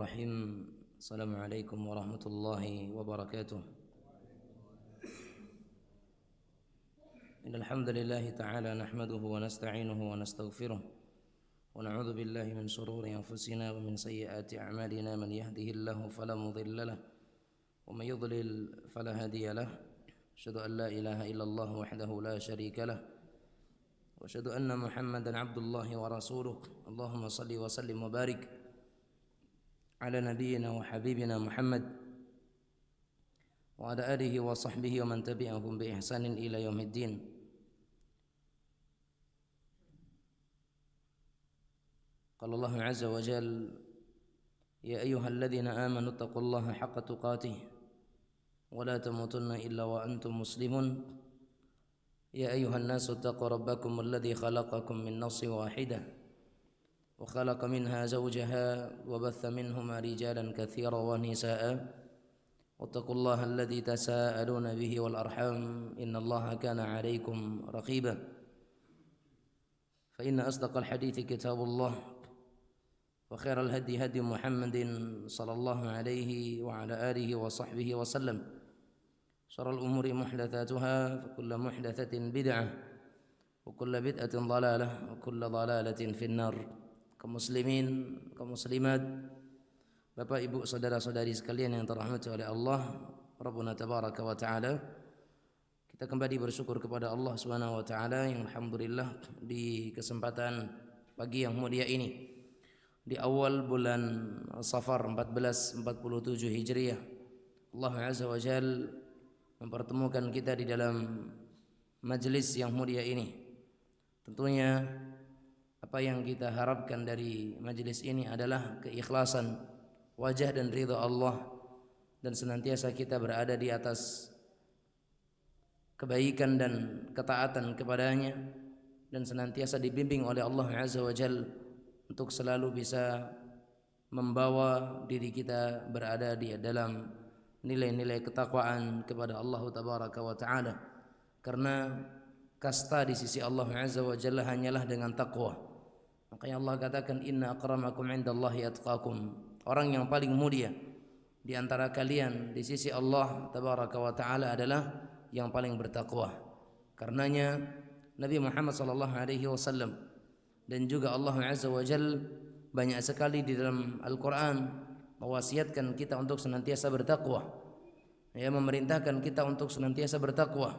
Rahim. Assalamualaikum warahmatullahi wabarakatuh. Innal hamdalillah ta'ala nahmaduhu wa nasta'inuhu wa nastaghfiruh wa na'udzu billahi min shururi anfusina wa min sayyiati a'malina man yahdihillahu fala mudilla lahu wa may yudlil fala hadiya lahu. Asyhadu an la ilaha illallah wahdahu la syarika lahu wa asyhadu anna Muhammadan 'abdullahi wa rasuluh. Allahumma shalli wa sallim wa barik ala nabiyyina wa habibina Muhammad wa ala alihi wa sahbihi wa man tabi'ahum bi ihsanin ila yaumiddin. Qala Allah 'azza wa jalla, ya ayyuhalladzina amanu taqullaha haqqa tuqatih wa la tamutunna illa wa antum muslimun. Ya ayyuhan nasu taqu rabbakum alladzi khalaqakum min nafsin wahidah وخلق منها زوجها وبث منهما رجالا كثيرا ونساء واتقوا الله الذي تساءلون به والأرحام إن الله كان عليكم رقيبا. فإن أصدق الحديث كتاب الله وخير الهدي هدي محمد صلى الله عليه وعلى آله وصحبه وسلم. شر الأمور محدثاتها فكل محدثة بدعة وكل بدعة ضلالة وكل ضلالة في النار. Kaum muslimin, kaum muslimat, Bapak Ibu, saudara-saudari sekalian yang terrahmati oleh Allah Rabbuna tabaraka wa taala, kita kembali bersyukur kepada Allah Subhanahu wa taala yang alhamdulillah di kesempatan pagi yang mulia ini di awal bulan Safar 1447 Hijriah, Allah Azza wa Jalla mempertemukan kita di dalam majelis yang mulia ini. Tentunya apa yang kita harapkan dari majelis ini adalah keikhlasan, wajah dan ridha Allah, dan senantiasa kita berada di atas kebaikan dan ketaatan kepadanya, dan senantiasa dibimbing oleh Allah Azza wa Jalla untuk selalu bisa membawa diri kita berada di dalam nilai-nilai ketakwaan kepada Allah Tabaraka wa Ta'ala. Karena kasta di sisi Allah Azza wa Jalla hanyalah dengan takwa. Makanya Allah katakan, inna akramakum indallahi atqakum. Orang yang paling mulia di antara kalian di sisi Allah Tabaraka wa Ta'ala adalah yang paling bertakwa. Karenanya Nabi Muhammad sallallahu alaihi wasallam dan juga Allah Azza wa Jalla banyak sekali di dalam Al-Qur'an mewasiatkan kita untuk senantiasa bertakwa. Ya, memerintahkan kita untuk senantiasa bertakwa,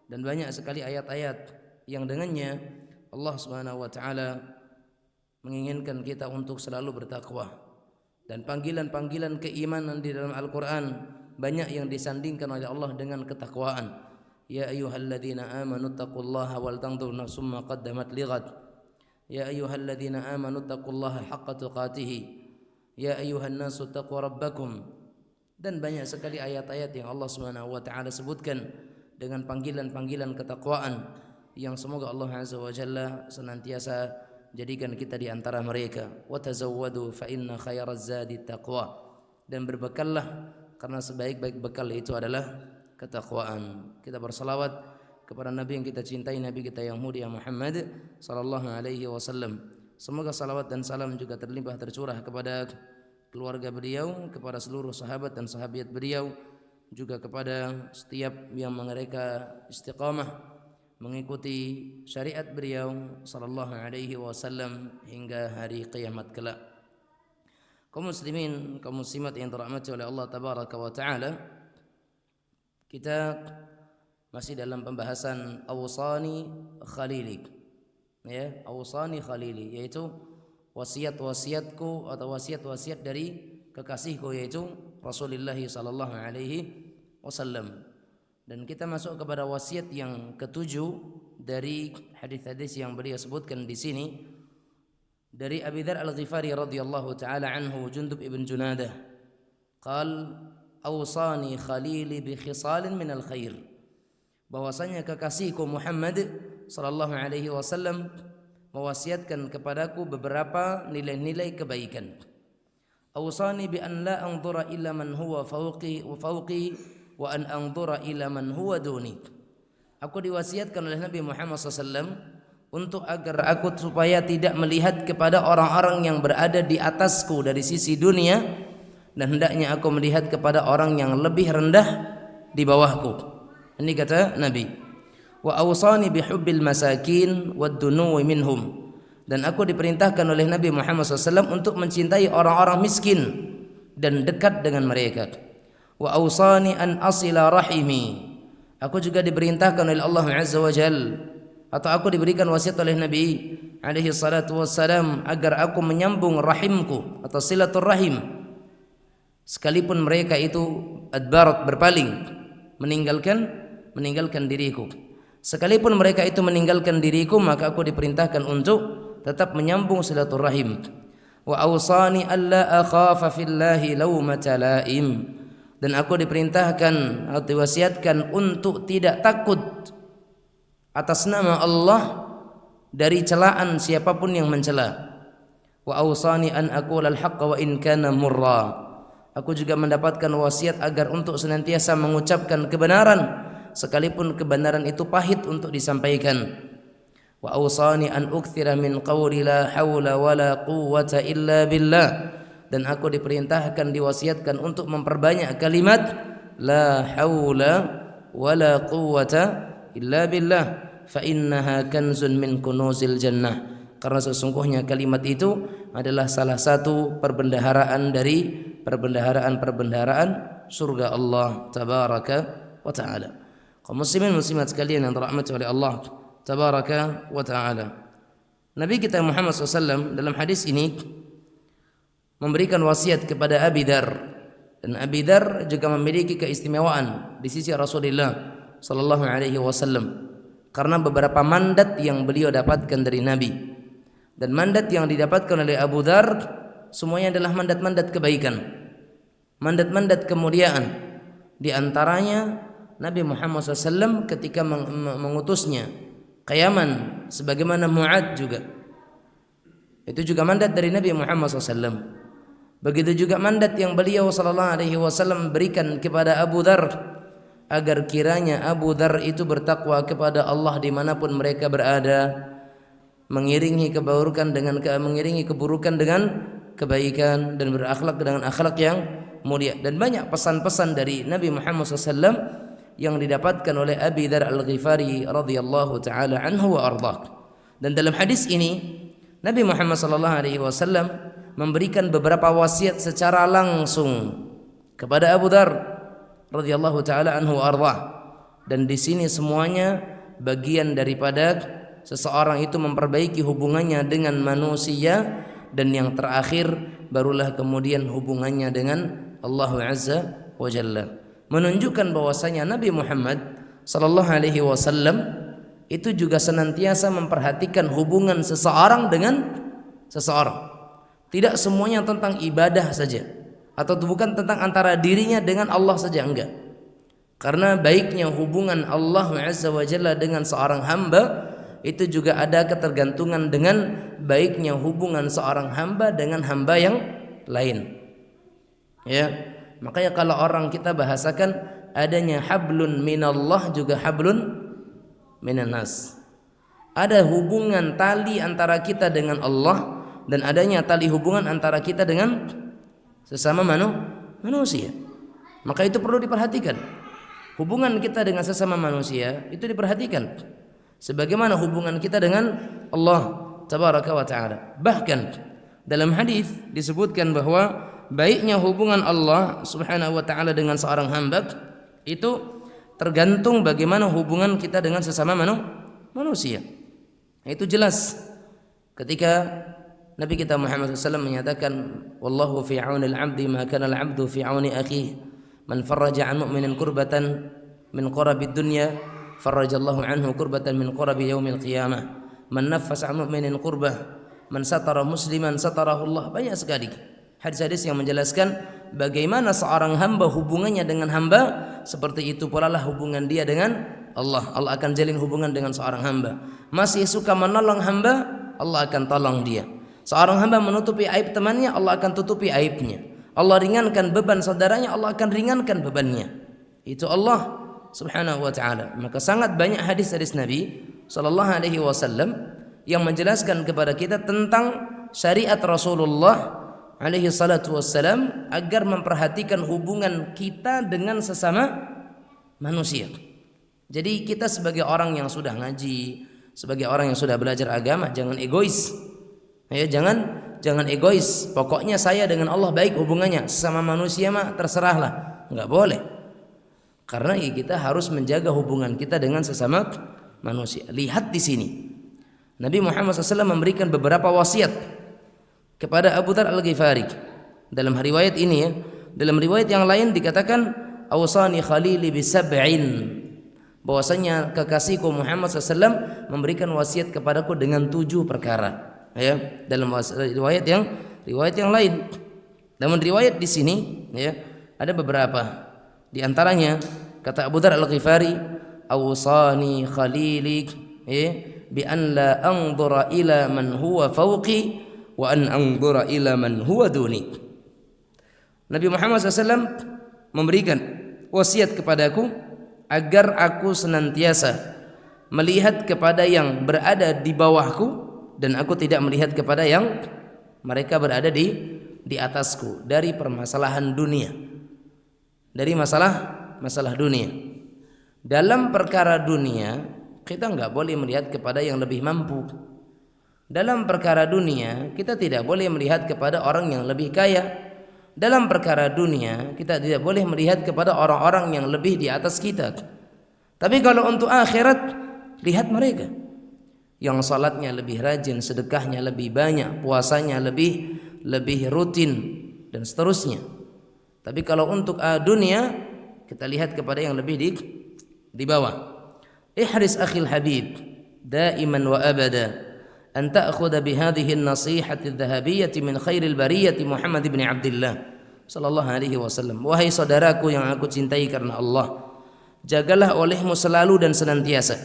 dan banyak sekali ayat-ayat yang dengannya Allah Subhanahu wa taala menginginkan kita untuk selalu bertakwa. Dan panggilan-panggilan keimanan di dalam Al-Qur'an banyak yang disandingkan oleh Allah dengan ketakwaan. Ya ayyuhalladzina amanu taqullaha wal tanzur nafsum ma qaddamat lighad. Ya ayyuhalladzina amanu taqullaha haqqa tuqatih. Ya ayyuhan nasu taqu rabbakum. Dan banyak sekali ayat-ayat yang Allah Subhanahu wa taala sebutkan dengan panggilan-panggilan ketakwaan yang semoga Allah Azza wa Jalla senantiasa jadikan kita di antara mereka. Wa tazawwadu fa inna khairaz zadi taqwa. Dan berbekallah karena sebaik-baik bekal itu adalah ketakwaan. Kita bersalawat kepada Nabi yang kita cintai, Nabi kita yang mulia Muhammad sallallahu alaihi wasallam. Semoga salawat dan salam juga terlimpah tercurah kepada keluarga beliau, kepada seluruh sahabat dan sahabiat beliau, juga kepada setiap yang mereka istiqamah mengikuti syariat beliau sallallahu alaihi wasallam hingga hari kiamat kelak. Kaum muslimin, kaum muslimat yang dirahmati oleh Allah Tabaraka wa taala, kita masih dalam pembahasan awsani khalili. Ya, awsani khalili, yaitu wasiat-wasiatku atau wasiat-wasiat dari kekasihku, yaitu Rasulullah sallallahu alaihi wasallam. Dan kita masuk kepada wasiat yang ketujuh dari hadis-hadis yang beliau sebutkan di sini dari Abi Dzar Al-Ghifari radhiyallahu taala anhu, Jundub ibn Junadah, qal awsani khalili bi khisalin min al-khair. Bahwasanya kekasihku Muhammad sallallahu alaihi wasallam mewasiatkan kepadaku beberapa nilai-nilai kebaikan. Awsani bi an la anzura illa man huwa fawqi wa an anzura ila man huwa duni. Aku diwasiatkan oleh Nabi Muhammad SAW untuk agar aku supaya tidak melihat kepada orang-orang yang berada di atasku dari sisi dunia, dan hendaknya aku melihat kepada orang yang lebih rendah di bawahku. Ini kata Nabi. Wa awsani bihubbil masakin wad dunuwi minhum, dan aku diperintahkan oleh Nabi Muhammad SAW untuk mencintai orang-orang miskin dan dekat dengan mereka. Wa awsani an asila rahimi, aku juga diperintahkan oleh Allah Azza wa Jal, atau aku diberikan wasiat oleh Nabi alaihi salatu wassalam agar aku menyambung rahimku atau silaturrahim, sekalipun mereka itu adbarat, berpaling, meninggalkan diriku. Sekalipun mereka itu meninggalkan diriku, maka aku diperintahkan untuk tetap menyambung silaturrahim. Wa awsani alla akhafa fillahi laumata laim, dan aku diperintahkan atau diwasiatkan untuk tidak takut atas nama Allah dari celaan siapapun yang mencela. Wa awsani an aqula al-haqqa wa in kana murra, aku juga mendapatkan wasiat agar untuk senantiasa mengucapkan kebenaran sekalipun kebenaran itu pahit untuk disampaikan. Wa awsani an ukthira min qawli la hawla wala quwwata illa billah, dan aku diperintahkan, diwasiatkan untuk memperbanyak kalimat la hawla wala quwwata illa billah fa innaha kanzun min kunuzil jannah, karena sesungguhnya kalimat itu adalah salah satu perbendaharaan dari perbendaharaan surga Allah tabaraka wa taala. Kaum muslimin muslimat sekalian yang dirahmati oleh Allah tabaraka wa taala, Nabi kita Muhammad SAW dalam hadis ini memberikan wasiat kepada Abi Dzar, dan Abi Dzar juga memiliki keistimewaan di sisi Rasulullah sallallahu alaihi wasallam karena beberapa mandat yang beliau dapatkan dari Nabi. Dan mandat yang didapatkan oleh Abu Dzar semuanya adalah mandat-mandat kebaikan, mandat-mandat kemuliaan. Di antaranya Nabi Muhammad SAW ketika mengutusnya ke Yaman, sebagaimana Mu'ad juga, itu juga mandat dari Nabi Muhammad SAW. Begitu juga mandat yang beliau sallallahu alaihi wasallam berikan kepada Abu Dzar, agar kiranya Abu Dzar itu bertakwa kepada Allah dimanapun mereka berada, mengiringi keburukan dengan kebaikan, dan berakhlak dengan akhlak yang mulia. Dan banyak pesan-pesan dari Nabi Muhammad SAW yang didapatkan oleh Abi Dzar Al-Ghifari radhiyallahu taala anhu wa ardhah. Dan dalam hadis ini Nabi Muhammad sallallahu alaihi wasallam memberikan beberapa wasiat secara langsung kepada Abu Dzar radhiyallahu taala anhu wa ardhah. Dan di sini semuanya bagian daripada seseorang itu memperbaiki hubungannya dengan manusia, dan yang terakhir barulah kemudian hubungannya dengan Allah Azza wa Jalla. Menunjukkan bahwasanya Nabi Muhammad sallallahu alaihi wasallam itu juga senantiasa memperhatikan hubungan seseorang dengan seseorang. Tidak semuanya tentang ibadah saja, atau bukan tentang antara dirinya dengan Allah saja, enggak. Karena baiknya hubungan Allah Azza wa Jalla dengan seorang hamba itu juga ada ketergantungan dengan baiknya hubungan seorang hamba dengan hamba yang lain. Ya. Makanya kalau orang kita bahasakan adanya hablun minallah juga hablun minannas. Ada hubungan tali antara kita dengan Allah, dan adanya tali hubungan antara kita dengan sesama manusia. Maka itu perlu diperhatikan. Hubungan kita dengan sesama manusia itu diperhatikan, sebagaimana hubungan kita dengan Allah tabaraka wa taala. Bahkan dalam hadis disebutkan bahwa baiknya hubungan Allah subhanahu wa ta'ala dengan seorang hamba itu tergantung bagaimana hubungan kita dengan sesama manusia. Itu jelas ketika Nabi kita Muhammad SAW menyatakan, wallahu fi auni al-'abdi ma kana al-'abdu fi auni akhihi, man farraja 'an mu'minin kurbatan min qurabid dunya farrajallahu 'anhu kurbatan min qurabi yaumil qiyamah, man naffasa 'an mu'minin kurbah, man satara musliman satarahu Allah. Banyak sekali hadis-hadis yang menjelaskan bagaimana seorang hamba hubungannya dengan hamba, seperti itu pula lah hubungan dia dengan Allah. Allah akan jalin hubungan dengan seorang hamba. Masih suka menolong hamba, Allah akan tolong dia. Seorang hamba menutupi aib temannya, Allah akan tutupi aibnya. Allah ringankan beban saudaranya, Allah akan ringankan bebannya. Itu Allah subhanahu wa ta'ala. Maka sangat banyak hadis-hadis Nabi sallallahu alaihi wasallam yang menjelaskan kepada kita tentang syariat Rasulullah alaihi salatu wassalam agar memperhatikan hubungan kita dengan sesama manusia. Jadi kita sebagai orang yang sudah ngaji, sebagai orang yang sudah belajar agama, jangan egois. Ya, jangan egois. Pokoknya saya dengan Allah baik hubungannya, sesama manusia mah terserahlah. Enggak boleh. Karena kita harus menjaga hubungan kita dengan sesama manusia. Lihat di sini. Nabi Muhammad SAW memberikan beberapa wasiat kepada Abu Dzar Al-Ghifari. Dalam riwayat ini ya, dalam riwayat yang lain dikatakan awsani khalili bisab'in, bahwasanya kekasihku Muhammad SAW memberikan wasiat kepadaku dengan 7 perkara. Ya, dalam riwayat yang lain. Namun riwayat di sini ya ada beberapa. Di antaranya kata Abu Dzar Al-Ghifari, awsani khalili ya bi an la anzura ila man huwa fawqi wa an anzura ila man huwa duni. Nabi Muhammad SAW memberikan wasiat kepadaku agar aku senantiasa melihat kepada yang berada di bawahku dan aku tidak melihat kepada yang mereka berada di atasku dari permasalahan dunia, dari masalah dunia. Dalam perkara dunia kita enggak boleh melihat kepada yang lebih mampu. Dalam perkara dunia kita tidak boleh melihat kepada orang yang lebih kaya. Dalam perkara dunia kita tidak boleh melihat kepada orang-orang yang lebih di atas kita. Tapi kalau untuk akhirat, lihat mereka yang salatnya lebih rajin, sedekahnya lebih banyak, puasanya lebih rutin dan seterusnya. Tapi kalau untuk dunia kita lihat kepada yang lebih di bawah. Ihris akhil habib daiman wa abada an ta'khudha bihadhihi an-nasihati adh-dhahabiyyati min khairil bariyati Muhammad ibn Abdullah sallallahu alaihi wasallam. Wahai saudaraku yang aku cintai karena Allah, jagalah olehmu selalu dan senantiasa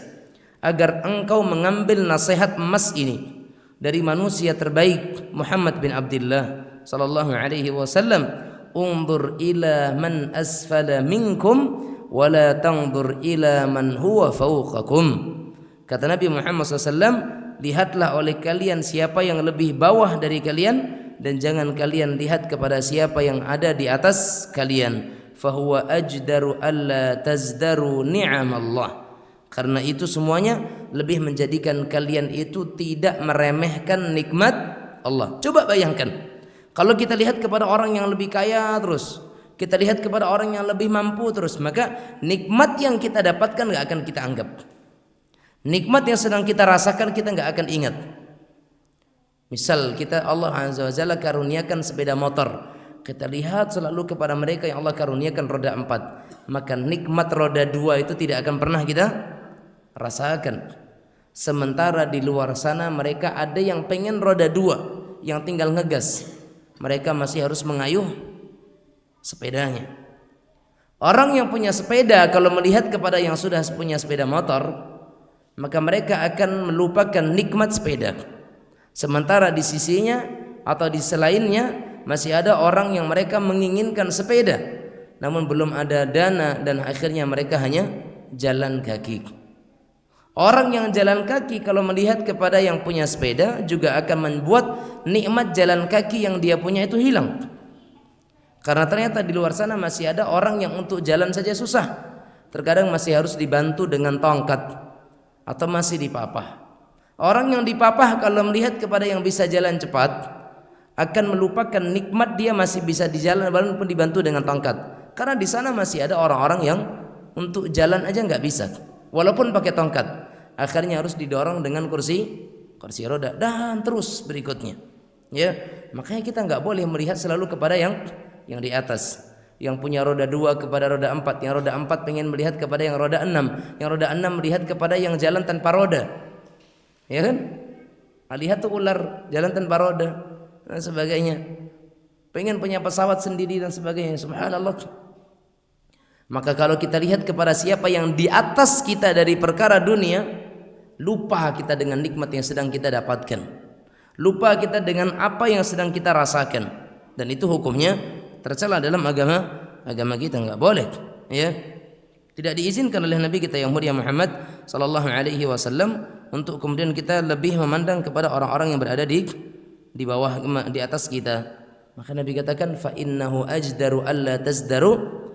agar engkau mengambil nasihat emas ini dari manusia terbaik Muhammad bin Abdullah sallallahu alaihi wasallam. Unzur ila man asfala minkum wa la tanzur ila man huwa fawqakum. Kata Nabi Muhammad SAW, lihatlah oleh kalian siapa yang lebih bawah dari kalian dan jangan kalian lihat kepada siapa yang ada di atas kalian. Fahuwa ajdaru alla tazdaru ni'am Allah. Karena itu semuanya lebih menjadikan kalian itu tidak meremehkan nikmat Allah. Coba bayangkan, kalau kita lihat kepada orang yang lebih kaya terus, kita lihat kepada orang yang lebih mampu terus, maka nikmat yang kita dapatkan gak akan kita anggap. Nikmat yang sedang kita rasakan kita gak akan ingat. Misal kita Allah Azza wa Jalla karuniakan sepeda motor, kita lihat selalu kepada mereka yang Allah karuniakan roda 4, maka nikmat roda 2 itu tidak akan pernah kita rasakan. Sementara di luar sana mereka ada yang pengen roda 2 yang tinggal ngegas, mereka masih harus mengayuh sepedanya. Orang yang punya sepeda kalau melihat kepada yang sudah punya sepeda motor, maka mereka akan melupakan nikmat sepeda. Sementara di sisinya atau di selainnya masih ada orang yang mereka menginginkan sepeda, namun belum ada dana dan akhirnya mereka hanya jalan kaki. Orang yang jalan kaki kalau melihat kepada yang punya sepeda juga akan membuat nikmat jalan kaki yang dia punya itu hilang. Karena ternyata di luar sana masih ada orang yang untuk jalan saja susah. Terkadang masih harus dibantu dengan tongkat atau masih dipapah. Orang yang dipapah kalau melihat kepada yang bisa jalan cepat akan melupakan nikmat dia masih bisa di jalan walaupun dibantu dengan tongkat. Karena di sana masih ada orang-orang yang untuk jalan aja nggak bisa, walaupun pakai tongkat. Akhirnya harus didorong dengan kursi roda dan terus berikutnya. Ya, makanya kita nggak boleh melihat selalu kepada yang di atas, yang punya roda 2 kepada roda 4, yang roda 4 pengen melihat kepada yang roda 6, yang roda 6 melihat kepada yang jalan tanpa roda. Ya kan? Lihat tuh ular jalan tanpa roda dan sebagainya. Pengen punya pesawat sendiri dan sebagainya. Subhanallah. Maka kalau kita lihat kepada siapa yang di atas kita dari perkara dunia, lupa kita dengan nikmat yang sedang kita dapatkan. Lupa kita dengan apa yang sedang kita rasakan. Dan itu hukumnya tercela dalam agama kita, enggak boleh, ya. Tidak diizinkan oleh Nabi kita yang mulia Muhammad sallallahu alaihi wasallam untuk kemudian kita lebih memandang kepada orang-orang yang berada di bawah, di atas kita. Maka Nabi katakan fa innahu ajdaru alla tazdaru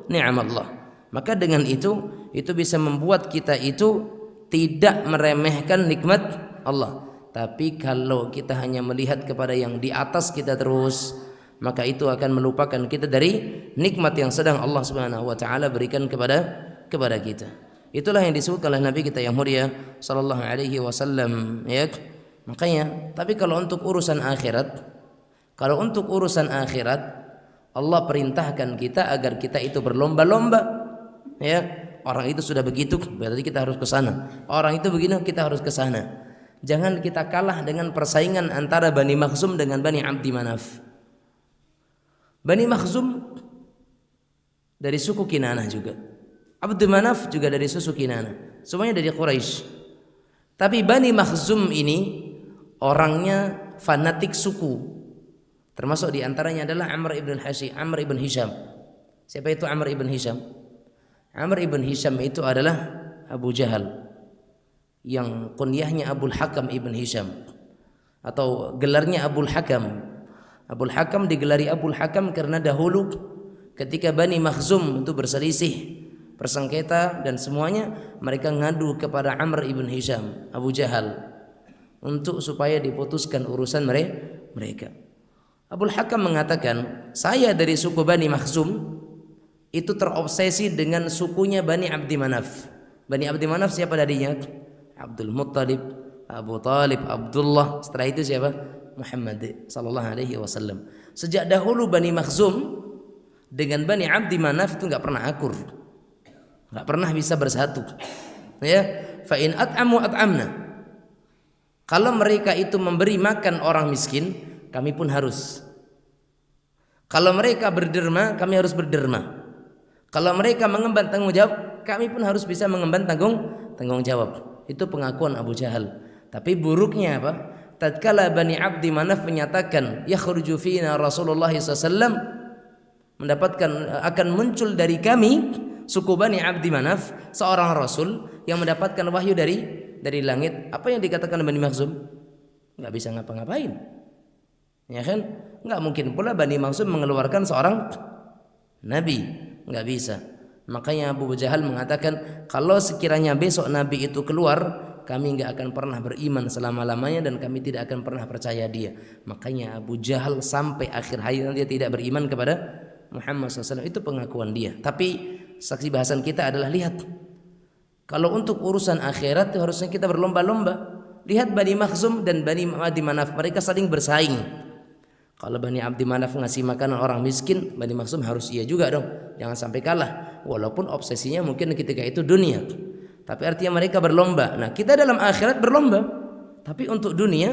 ni'amallah. Maka dengan itu bisa membuat kita itu tidak meremehkan nikmat Allah. Tapi kalau kita hanya melihat kepada yang di atas kita terus, maka itu akan melupakan kita dari nikmat yang sedang Allah Subhanahu wa taala berikan kepada kita. Itulah yang disebut oleh Nabi kita yang mulia sallallahu alaihi wasallam, ya. Makanya, tapi kalau untuk urusan akhirat, Allah perintahkan kita agar kita itu berlomba-lomba. Ya, orang itu sudah begitu, berarti kita harus ke sana. Orang itu begini, kita harus ke sana. Jangan kita kalah dengan persaingan antara Bani Makhzum dengan Bani Abdi Manaf. Bani Makhzum dari suku Kinanah juga. Abdi Manaf juga dari suku Kinanah. Semuanya dari Quraisy. Tapi Bani Makhzum ini orangnya fanatik suku. Termasuk diantaranya adalah Amr ibn Hisham. Siapa itu Amr ibn Hisham? Amr ibn Hisham itu adalah Abu Jahal, yang kunyahnya Abul Hakam ibn Hisham, atau gelarnya Abul Hakam. Abul Hakam digelari Abul Hakam karena dahulu ketika Bani Makhzum itu berselisih, bersengketa dan semuanya, mereka ngadu kepada Amr ibn Hisham, Abu Jahal, untuk supaya diputuskan urusan mereka. Abul Hakam mengatakan, saya dari suku Bani Makhzum itu terobsesi dengan sukunya Bani Abdi Manaf. Bani Abdi Manaf siapa darinya? Abdul Muttalib, Abu Talib, Abdullah. Setelah itu siapa? Muhammad sallallahu alaihi wasallam. Sejak dahulu Bani Makhzum dengan Bani Abdi Manaf itu enggak pernah akur. Enggak pernah bisa bersatu. Ya, fa in at'amu at'amna. Kalau mereka itu memberi makan orang miskin, kami pun harus. Kalau mereka berderma, kami harus berderma. Kalau mereka mengemban tanggung jawab, kami pun harus bisa mengemban tanggung jawab. Itu pengakuan Abu Jahal. Tapi buruknya apa? Tatkala Bani Abdi Manaf menyatakan yakhruju fina Rasulullah SAW, mendapatkan akan muncul dari kami suku Bani Abdi Manaf seorang rasul yang mendapatkan wahyu dari langit. Apa yang dikatakan Bani Makhzum? Enggak bisa ngapa-ngapain. Ya kan? Enggak mungkin pula Bani Makhzum mengeluarkan seorang nabi. Enggak bisa. Makanya Abu Jahal mengatakan, kalau sekiranya besok nabi itu keluar, kami enggak akan pernah beriman selama-lamanya dan kami tidak akan pernah percaya dia. Makanya Abu Jahal sampai akhir hayat dia tidak beriman kepada Muhammad SAW. Itu pengakuan dia. Tapi saksi bahasan kita adalah, lihat, kalau untuk urusan akhirat itu harusnya kita berlomba-lomba. Lihat Bani Makhzum dan Bani Abdi Manaf, mereka saling bersaing. Kalau Bani Abdi Manaf ngasih makanan orang miskin, Bani Makhzum harus iya juga dong. Jangan sampai kalah. Walaupun obsesinya mungkin ketika itu dunia, tapi artinya mereka berlomba. Nah, kita dalam akhirat berlomba, tapi untuk dunia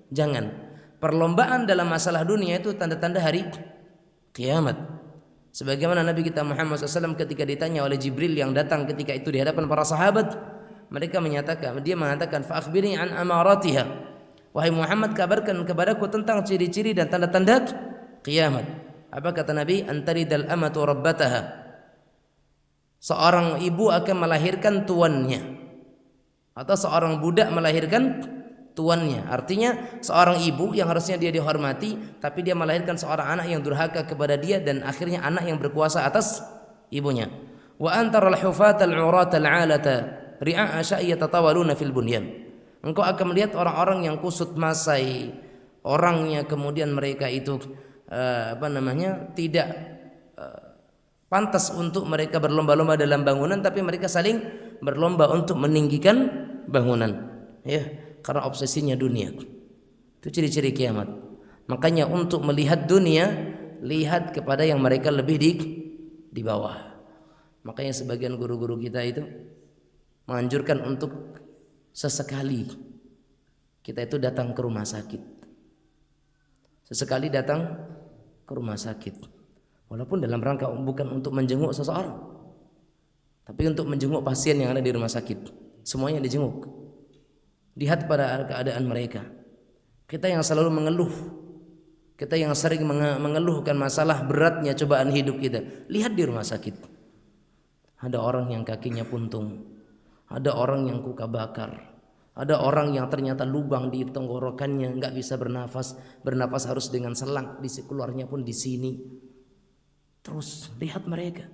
jangan. Perlombaan dalam masalah dunia itu tanda-tanda hari kiamat. Sebagaimana Nabi kita Muhammad SAW ketika ditanya oleh Jibril yang datang ketika itu di hadapan para sahabat, dia mengatakan, fa akhbirni an amaratiha. Wahai Muhammad, kabarkan kepadaku tentang ciri-ciri dan tanda-tanda kiamat. Apa kata Nabi? Antaridal amatu rabbataha. Seorang ibu akan melahirkan tuannya, atau seorang budak melahirkan tuannya. Artinya seorang ibu yang harusnya dia dihormati, tapi dia melahirkan seorang anak yang durhaka kepada dia, dan akhirnya anak yang berkuasa atas ibunya. Wa antaral hufatal uratal alata ri'a asya'i yatatawaluna fil bunyan. Engkau akan melihat orang-orang yang kusut masai, orangnya kemudian mereka itu tidak pantas untuk mereka berlomba-lomba dalam bangunan, tapi mereka saling berlomba untuk meninggikan bangunan, ya, karena obsesinya dunia. Itu ciri-ciri kiamat. Makanya untuk melihat dunia, lihat kepada yang mereka lebih di bawah. Makanya sebagian guru-guru kita itu menganjurkan untuk sesekali kita itu datang ke rumah sakit. Sesekali datang ke rumah sakit. Walaupun dalam rangka bukan untuk menjenguk seseorang, tapi untuk menjenguk pasien yang ada di rumah sakit. Semuanya dijenguk. Lihat pada keadaan mereka. Kita yang selalu mengeluh, kita yang sering mengeluhkan masalah beratnya cobaan hidup kita, lihat di rumah sakit. Ada orang yang kakinya puntung, ada orang yang luka bakar, Ada orang yang ternyata lubang di tenggorokannya, nggak bisa bernafas, bernafas harus dengan selang, keluarnya pun di sini. Terus lihat mereka.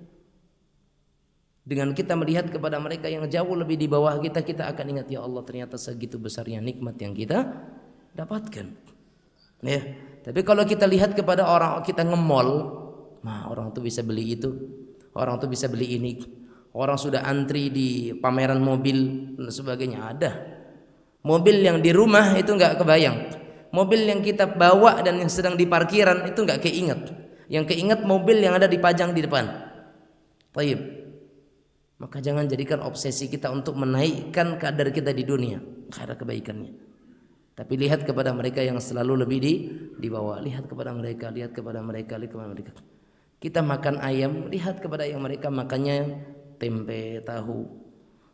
Dengan kita melihat kepada mereka yang jauh lebih di bawah kita, kita akan ingat, ya Allah, ternyata segitu besarnya nikmat yang kita dapatkan. Ya, tapi kalau kita lihat kepada orang, kita nge-mall, nah orang tuh bisa beli itu, orang tuh bisa beli ini, orang sudah antri di pameran mobil dan sebagainya. Ada mobil yang di rumah itu nggak kebayang, mobil yang kita bawa dan yang sedang di parkiran itu nggak keinget, yang keinget mobil yang ada dipajang di depan. Baik, maka jangan jadikan obsesi kita untuk menaikkan kadar kita di dunia, kadar kebaikannya. Tapi lihat kepada mereka yang selalu lebih di bawah. Lihat kepada mereka, lihat kepada mereka, lihat kepada mereka. Kita makan ayam, lihat kepada yang mereka makannya tempe tahu.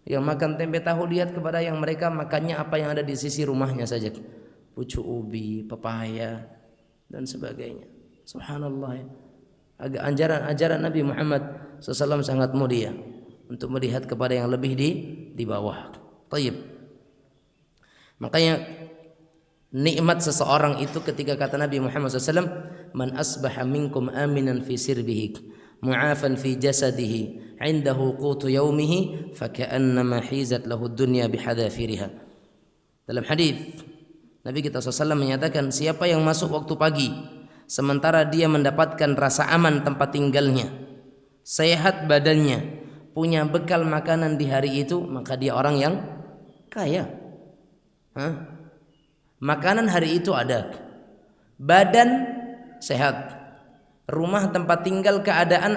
Yang makan tempe tahu, lihat kepada yang mereka makannya apa yang ada di sisi rumahnya saja. Pucuk ubi, pepaya dan sebagainya. Subhanallah ya. Ajaran Nabi Muhammad SAW sangat mulia untuk melihat kepada yang lebih di bawah. Taib. Makanya nikmat seseorang itu ketika kata Nabi Muhammad SAW, man asbaha minkum aminan fi sirbihi mu'afan fi jasadihi indahu qutu yaumihi faka'annama hizat lahu dunya bihadafiriha. Dalam hadis Nabi kita SAW menyatakan, siapa yang masuk waktu pagi sementara dia mendapatkan rasa aman tempat tinggalnya, sehat badannya, punya bekal makanan di hari itu, maka dia orang yang kaya. Makanan hari itu ada, badan sehat, rumah tempat tinggal keadaan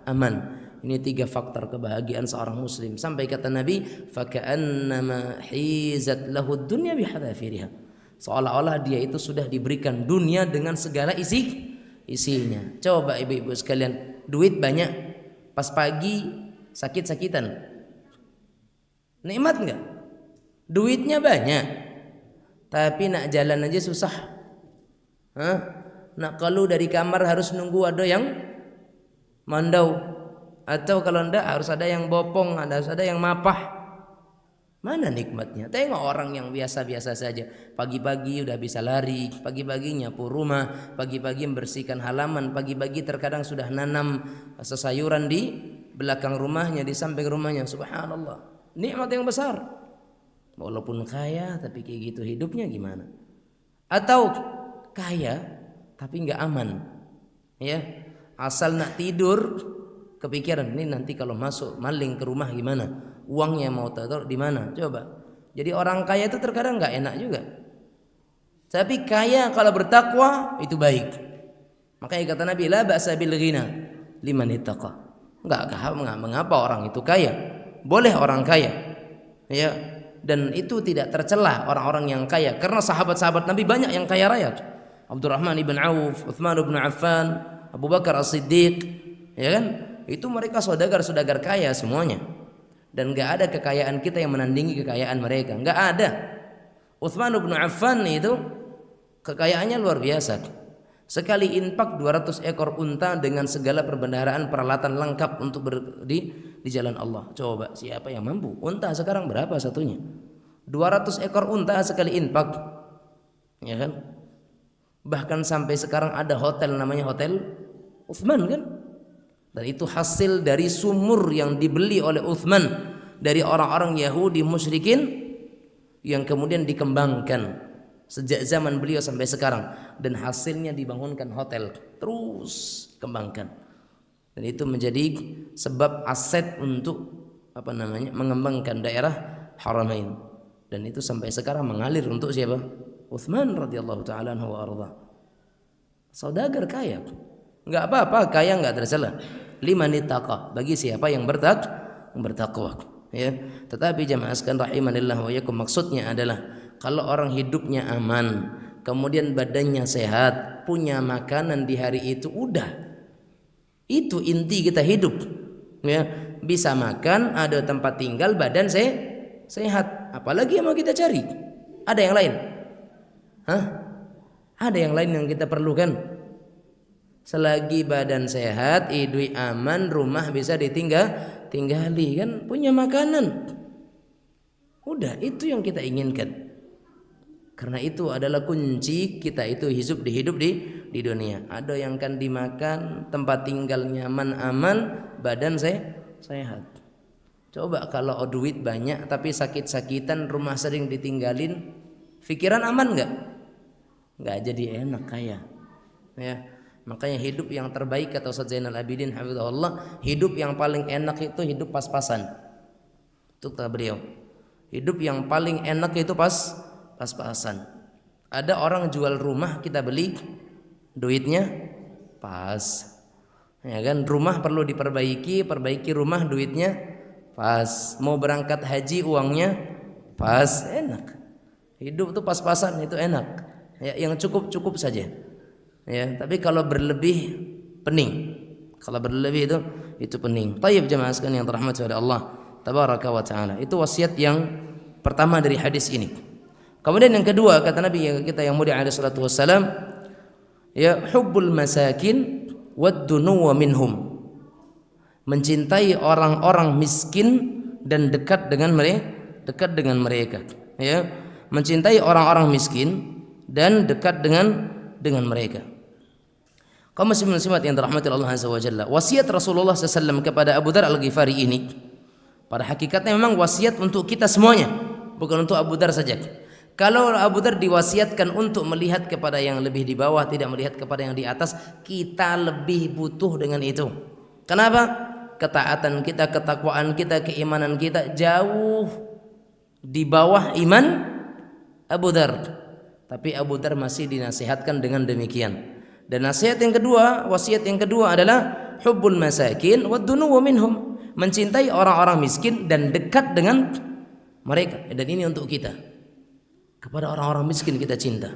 aman. Ini 3 faktor kebahagiaan seorang muslim. Sampai kata Nabi, faka'annama hizat lahu dunya bihadafiriha. Seolah-olah dia itu sudah diberikan dunia dengan segala isinya. Coba ibu-ibu sekalian, duit banyak, pas pagi sakit-sakitan, nikmat enggak? Duitnya banyak, tapi nak jalan aja susah. Nak keluar dari kamar harus nunggu ada yang mandau, atau kalau enggak harus ada yang bopong, harus ada yang mapah. Mana nikmatnya? Tengok orang yang biasa-biasa saja, pagi-pagi udah bisa lari, pagi-pagi nyapu rumah, pagi-pagi membersihkan halaman, pagi-pagi terkadang sudah nanam sesayuran di belakang rumahnya, di samping rumahnya. Subhanallah, nikmat yang besar. Walaupun kaya tapi kayak gitu hidupnya gimana? Atau kaya tapi nggak aman, ya, asal nak tidur kepikiran, ini nanti kalau masuk maling ke rumah gimana, uangnya mau taruh di mana? Coba. Jadi orang kaya itu terkadang nggak enak juga. Tapi kaya kalau bertakwa itu baik. Makanya kata Nabi, la ba'sa bil ghina liman ittaqa. Enggak mengapa orang itu kaya, boleh orang kaya, ya. Dan itu tidak tercela orang-orang yang kaya, karena sahabat-sahabat Nabi banyak yang kaya raya. Abdurrahman ibn Auf, Uthman ibn Affan, Abu Bakar As-Siddiq, ya kan? Itu mereka saudagar-saudagar kaya semuanya. Dan enggak ada kekayaan kita yang menandingi kekayaan mereka, enggak ada. Uthman ibn Affan itu kekayaannya luar biasa. Sekali infak 200 ekor unta dengan segala perbendaharaan peralatan lengkap untuk di jalan Allah. Coba siapa yang mampu? Unta sekarang berapa satunya? 200 ekor unta sekali infak, ya kan? Bahkan sampai sekarang ada hotel namanya Hotel Uthman kan? Dan itu hasil dari sumur yang dibeli oleh Uthman dari orang-orang Yahudi musyrikin, yang kemudian dikembangkan sejak zaman beliau sampai sekarang, dan hasilnya dibangunkan hotel, terus kembangkan, dan itu menjadi sebab aset untuk mengembangkan daerah Haramain, dan itu sampai sekarang mengalir untuk siapa? Uthman radhiyallahu taala anhu wa arda. Saudagar kaya, enggak apa-apa, kaya enggak tercela. Liman ittaqa, bagi siapa yang bertakwa, ya. Tetapi jamaah sekalian rahimanillah wa iyyakum, maksudnya adalah kalau orang hidupnya aman, kemudian badannya sehat, punya makanan di hari itu, udah, itu inti kita hidup, ya. Bisa makan, ada tempat tinggal, badan sehat, apalagi yang mau kita cari? Ada yang lain? Ada yang lain yang kita perlukan? Selagi badan sehat, hidup aman, rumah bisa tinggali, kan punya makanan, Udah, itu yang kita inginkan. Karena itu adalah kunci kita itu hidup di dunia. Ada yang kan dimakan, tempat tinggal nyaman, aman, badan sehat. Coba kalau duit banyak tapi sakit-sakitan, rumah sering ditinggalin, pikiran aman nggak? Nggak jadi enak kaya. Ya, makanya hidup yang terbaik kata Ustaz Zainal Abidin hafizahullah, hidup yang paling enak itu hidup pas-pasan. Itu kata beliau. Hidup yang paling enak itu pas-pasan. Ada orang jual rumah kita beli, duitnya pas. Ya kan, rumah perlu diperbaiki, perbaiki rumah duitnya pas. Mau berangkat haji uangnya pas, enak. Hidup tuh pas-pasan, itu enak. Ya, yang cukup-cukup saja. Ya, tapi kalau berlebih pening. Kalau berlebih itu pening. Tayyib jemaah sekalian yang dirahmati oleh Allah tabaraka wa taala. Itu wasiat yang pertama dari hadis ini. Kemudian yang kedua kata Nabi kita yang mulia alaihi salatu wassalam, ya hubbul masakin wad-dunuwa minhum. Mencintai orang-orang miskin dan dekat dengan mereka, ya. Mencintai orang-orang miskin dan dekat dengan mereka. Kaum muslimin muslimat yang dirahmati Allah azza wa jalla, wasiat Rasulullah SAW kepada Abu Dzar Al-Ghifari ini pada hakikatnya memang wasiat untuk kita semuanya, bukan untuk Abu Dzar saja. Kalau Abu Dzar diwasiatkan untuk melihat kepada yang lebih di bawah, tidak melihat kepada yang di atas, kita lebih butuh dengan itu. Kenapa? Ketaatan kita, ketakwaan kita, keimanan kita jauh di bawah iman Abu Dzar. Tapi Abu Dzar masih dinasihatkan dengan demikian. Dan nasihat yang kedua, wasiat yang kedua adalah hubbul masakin wad-dunuwa minhum. Mencintai orang-orang miskin dan dekat dengan mereka. Dan ini untuk kita. Kepada orang-orang miskin kita cinta,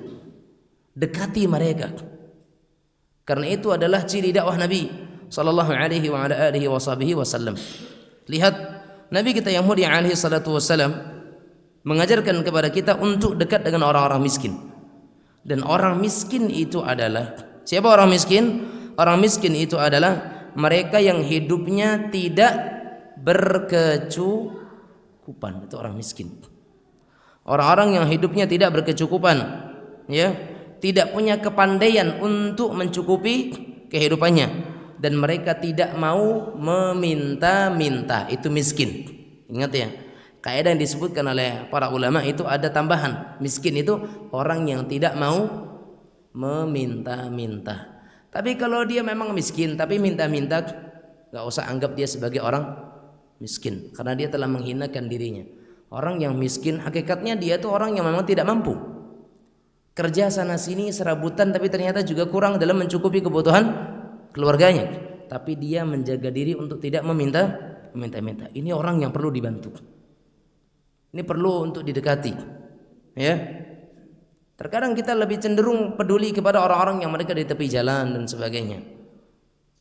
dekati mereka. Karena itu adalah ciri dakwah Nabi sallallahu alaihi wa ala alihi wasallam. Lihat Nabi kita yang mulia alaihi salatu wasallam mengajarkan kepada kita untuk dekat dengan orang-orang miskin. Dan orang miskin itu adalah siapa orang miskin? Orang miskin itu adalah mereka yang hidupnya tidak berkecukupan. Itu orang miskin. Orang-orang yang hidupnya tidak berkecukupan, ya, tidak punya kepandaian untuk mencukupi kehidupannya, dan mereka tidak mau meminta-minta, itu miskin. Ingat ya, kaidah yang disebutkan oleh para ulama itu ada tambahan. Miskin itu orang yang tidak mau meminta-minta. Tapi kalau dia memang miskin tapi minta-minta, gak usah anggap dia sebagai orang miskin, karena dia telah menghinakan dirinya. Orang yang miskin hakikatnya dia tuh orang yang memang tidak mampu. Kerja sana sini serabutan tapi ternyata juga kurang dalam mencukupi kebutuhan keluarganya. Tapi dia menjaga diri untuk tidak meminta-minta. Ini orang yang perlu dibantu. Ini perlu untuk didekati. Ya. Terkadang kita lebih cenderung peduli kepada orang-orang yang mereka di tepi jalan dan sebagainya.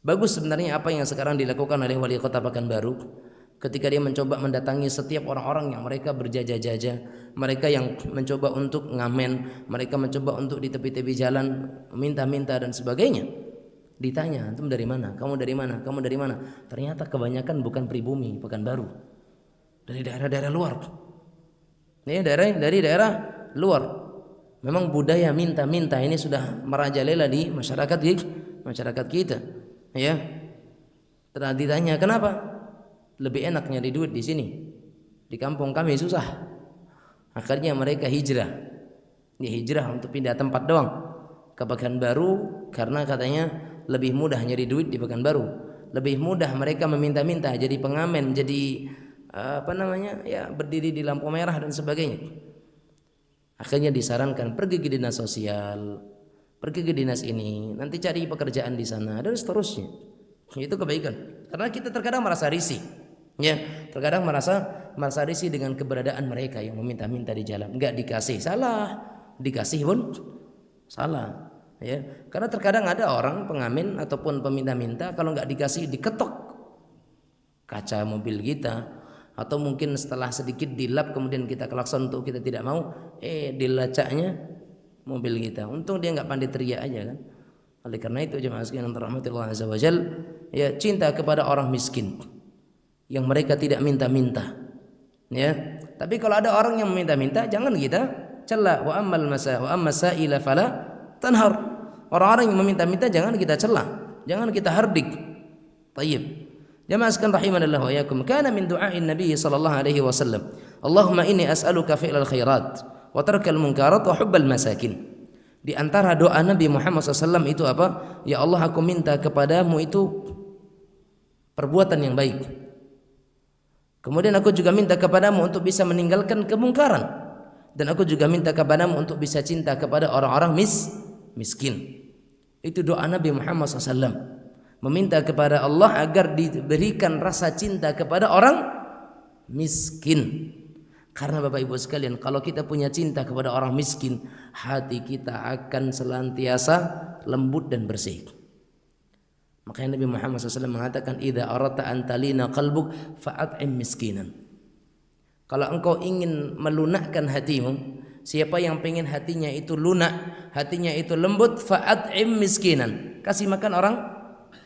Bagus sebenarnya apa yang sekarang dilakukan oleh Wali Kota Pekanbaru. Ketika dia mencoba mendatangi setiap orang-orang yang mereka berjajah-jajah, mereka yang mencoba untuk ngamen, mereka mencoba untuk di tepi-tepi jalan minta-minta dan sebagainya. Ditanya, antum dari mana? Kamu dari mana? Kamu dari mana? Ternyata kebanyakan bukan pribumi Pekanbaru, dari daerah-daerah luar. Ini dari daerah luar. Memang budaya minta-minta ini sudah merajalela di masyarakat kita. Ya. Terus ditanya, kenapa? Lebih enak nyari duit di sini. Di kampung kami susah. Akhirnya mereka hijrah. Ini hijrah untuk pindah tempat doang ke Pekanbaru, karena katanya lebih mudah nyari duit di Pekanbaru. Lebih mudah mereka meminta-minta, jadi pengamen, jadi ya berdiri di lampu merah dan sebagainya. Akhirnya disarankan pergi ke dinas sosial, pergi ke dinas ini, nanti cari pekerjaan di sana dan seterusnya. Itu kebaikan. Karena kita terkadang merasa risih. Ya, terkadang merasa risih dengan keberadaan mereka yang meminta-minta di jalan. Enggak dikasih, salah. Dikasih pun salah. Ya, karena terkadang ada orang pengamen ataupun peminta-minta, kalau enggak dikasih diketok kaca mobil kita, atau mungkin setelah sedikit dilap kemudian kita klakson untuk kita tidak mau, dilacaknya mobil kita. Untung dia enggak pandai teriak aja kan. Oleh karena itu jemaah sekalian yang dirahmati Allah azza wajal, ya cinta kepada orang miskin yang mereka tidak minta-minta, Ya. Tapi kalau ada orang yang meminta-minta, jangan kita cela. Wa amma sa'ila fala tanhar. Orang-orang yang meminta-minta jangan kita cela, jangan kita hardik. Tayyib. Jamaah sekalian rahimanallah wa iyyakum. Kana min du'a'in Nabi sallallahu alaihi wasallam, Allahumma inni as'aluka fi'lal khairat wa tarkal munkarat wa hubbal masakin. Di antara doa Nabi Muhammad SAW itu apa? Ya Allah, aku minta kepadamu itu perbuatan yang baik. Kemudian aku juga minta kepadamu untuk bisa meninggalkan kemungkaran. Dan aku juga minta kepadamu untuk bisa cinta kepada orang-orang miskin. Itu doa Nabi Muhammad SAW. Meminta kepada Allah agar diberikan rasa cinta kepada orang miskin. Karena Bapak Ibu sekalian, kalau kita punya cinta kepada orang miskin, hati kita akan senantiasa lembut dan bersih. Makanya Nabi Muhammad SAW mengatakan, idza aradta an talina qalbuk fa'at'im miskinan. Kalau engkau ingin melunakkan hatimu, siapa yang pengen hatinya itu lunak, hatinya itu lembut, fa'at'im miskinan, kasih makan orang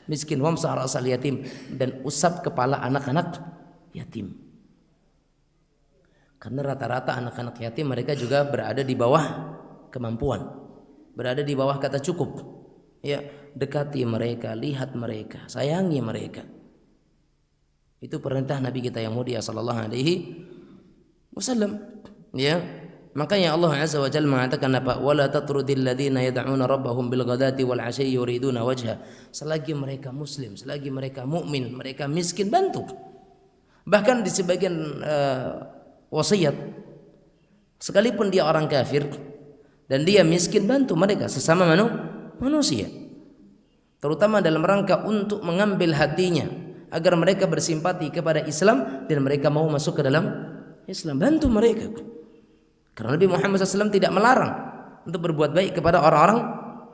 miskin, wamsah ra'sal yatim, dan usap kepala anak-anak yatim. Karena rata-rata anak-anak yatim mereka juga berada di bawah kemampuan, berada di bawah kata cukup. Ya, dekati mereka, lihat mereka, sayangi mereka. Itu perintah Nabi kita yang mulia sallallahu alaihi wasallam. Ya, makanya Allah Azza wa Jalla mengatakan apa? Wala tatrudil ladzina yad'una rabbahum bil ghadati wal 'ashyi yuriduna wajha. Selagi mereka muslim, selagi mereka mukmin, mereka miskin, bantu. Bahkan di sebagian wasiat, sekalipun dia orang kafir dan dia miskin, bantu mereka sesama manusia. Terutama dalam rangka untuk mengambil hatinya agar mereka bersimpati kepada Islam dan mereka mau masuk ke dalam Islam, bantu mereka. Karena Nabi Muhammad SAW tidak melarang untuk berbuat baik kepada orang-orang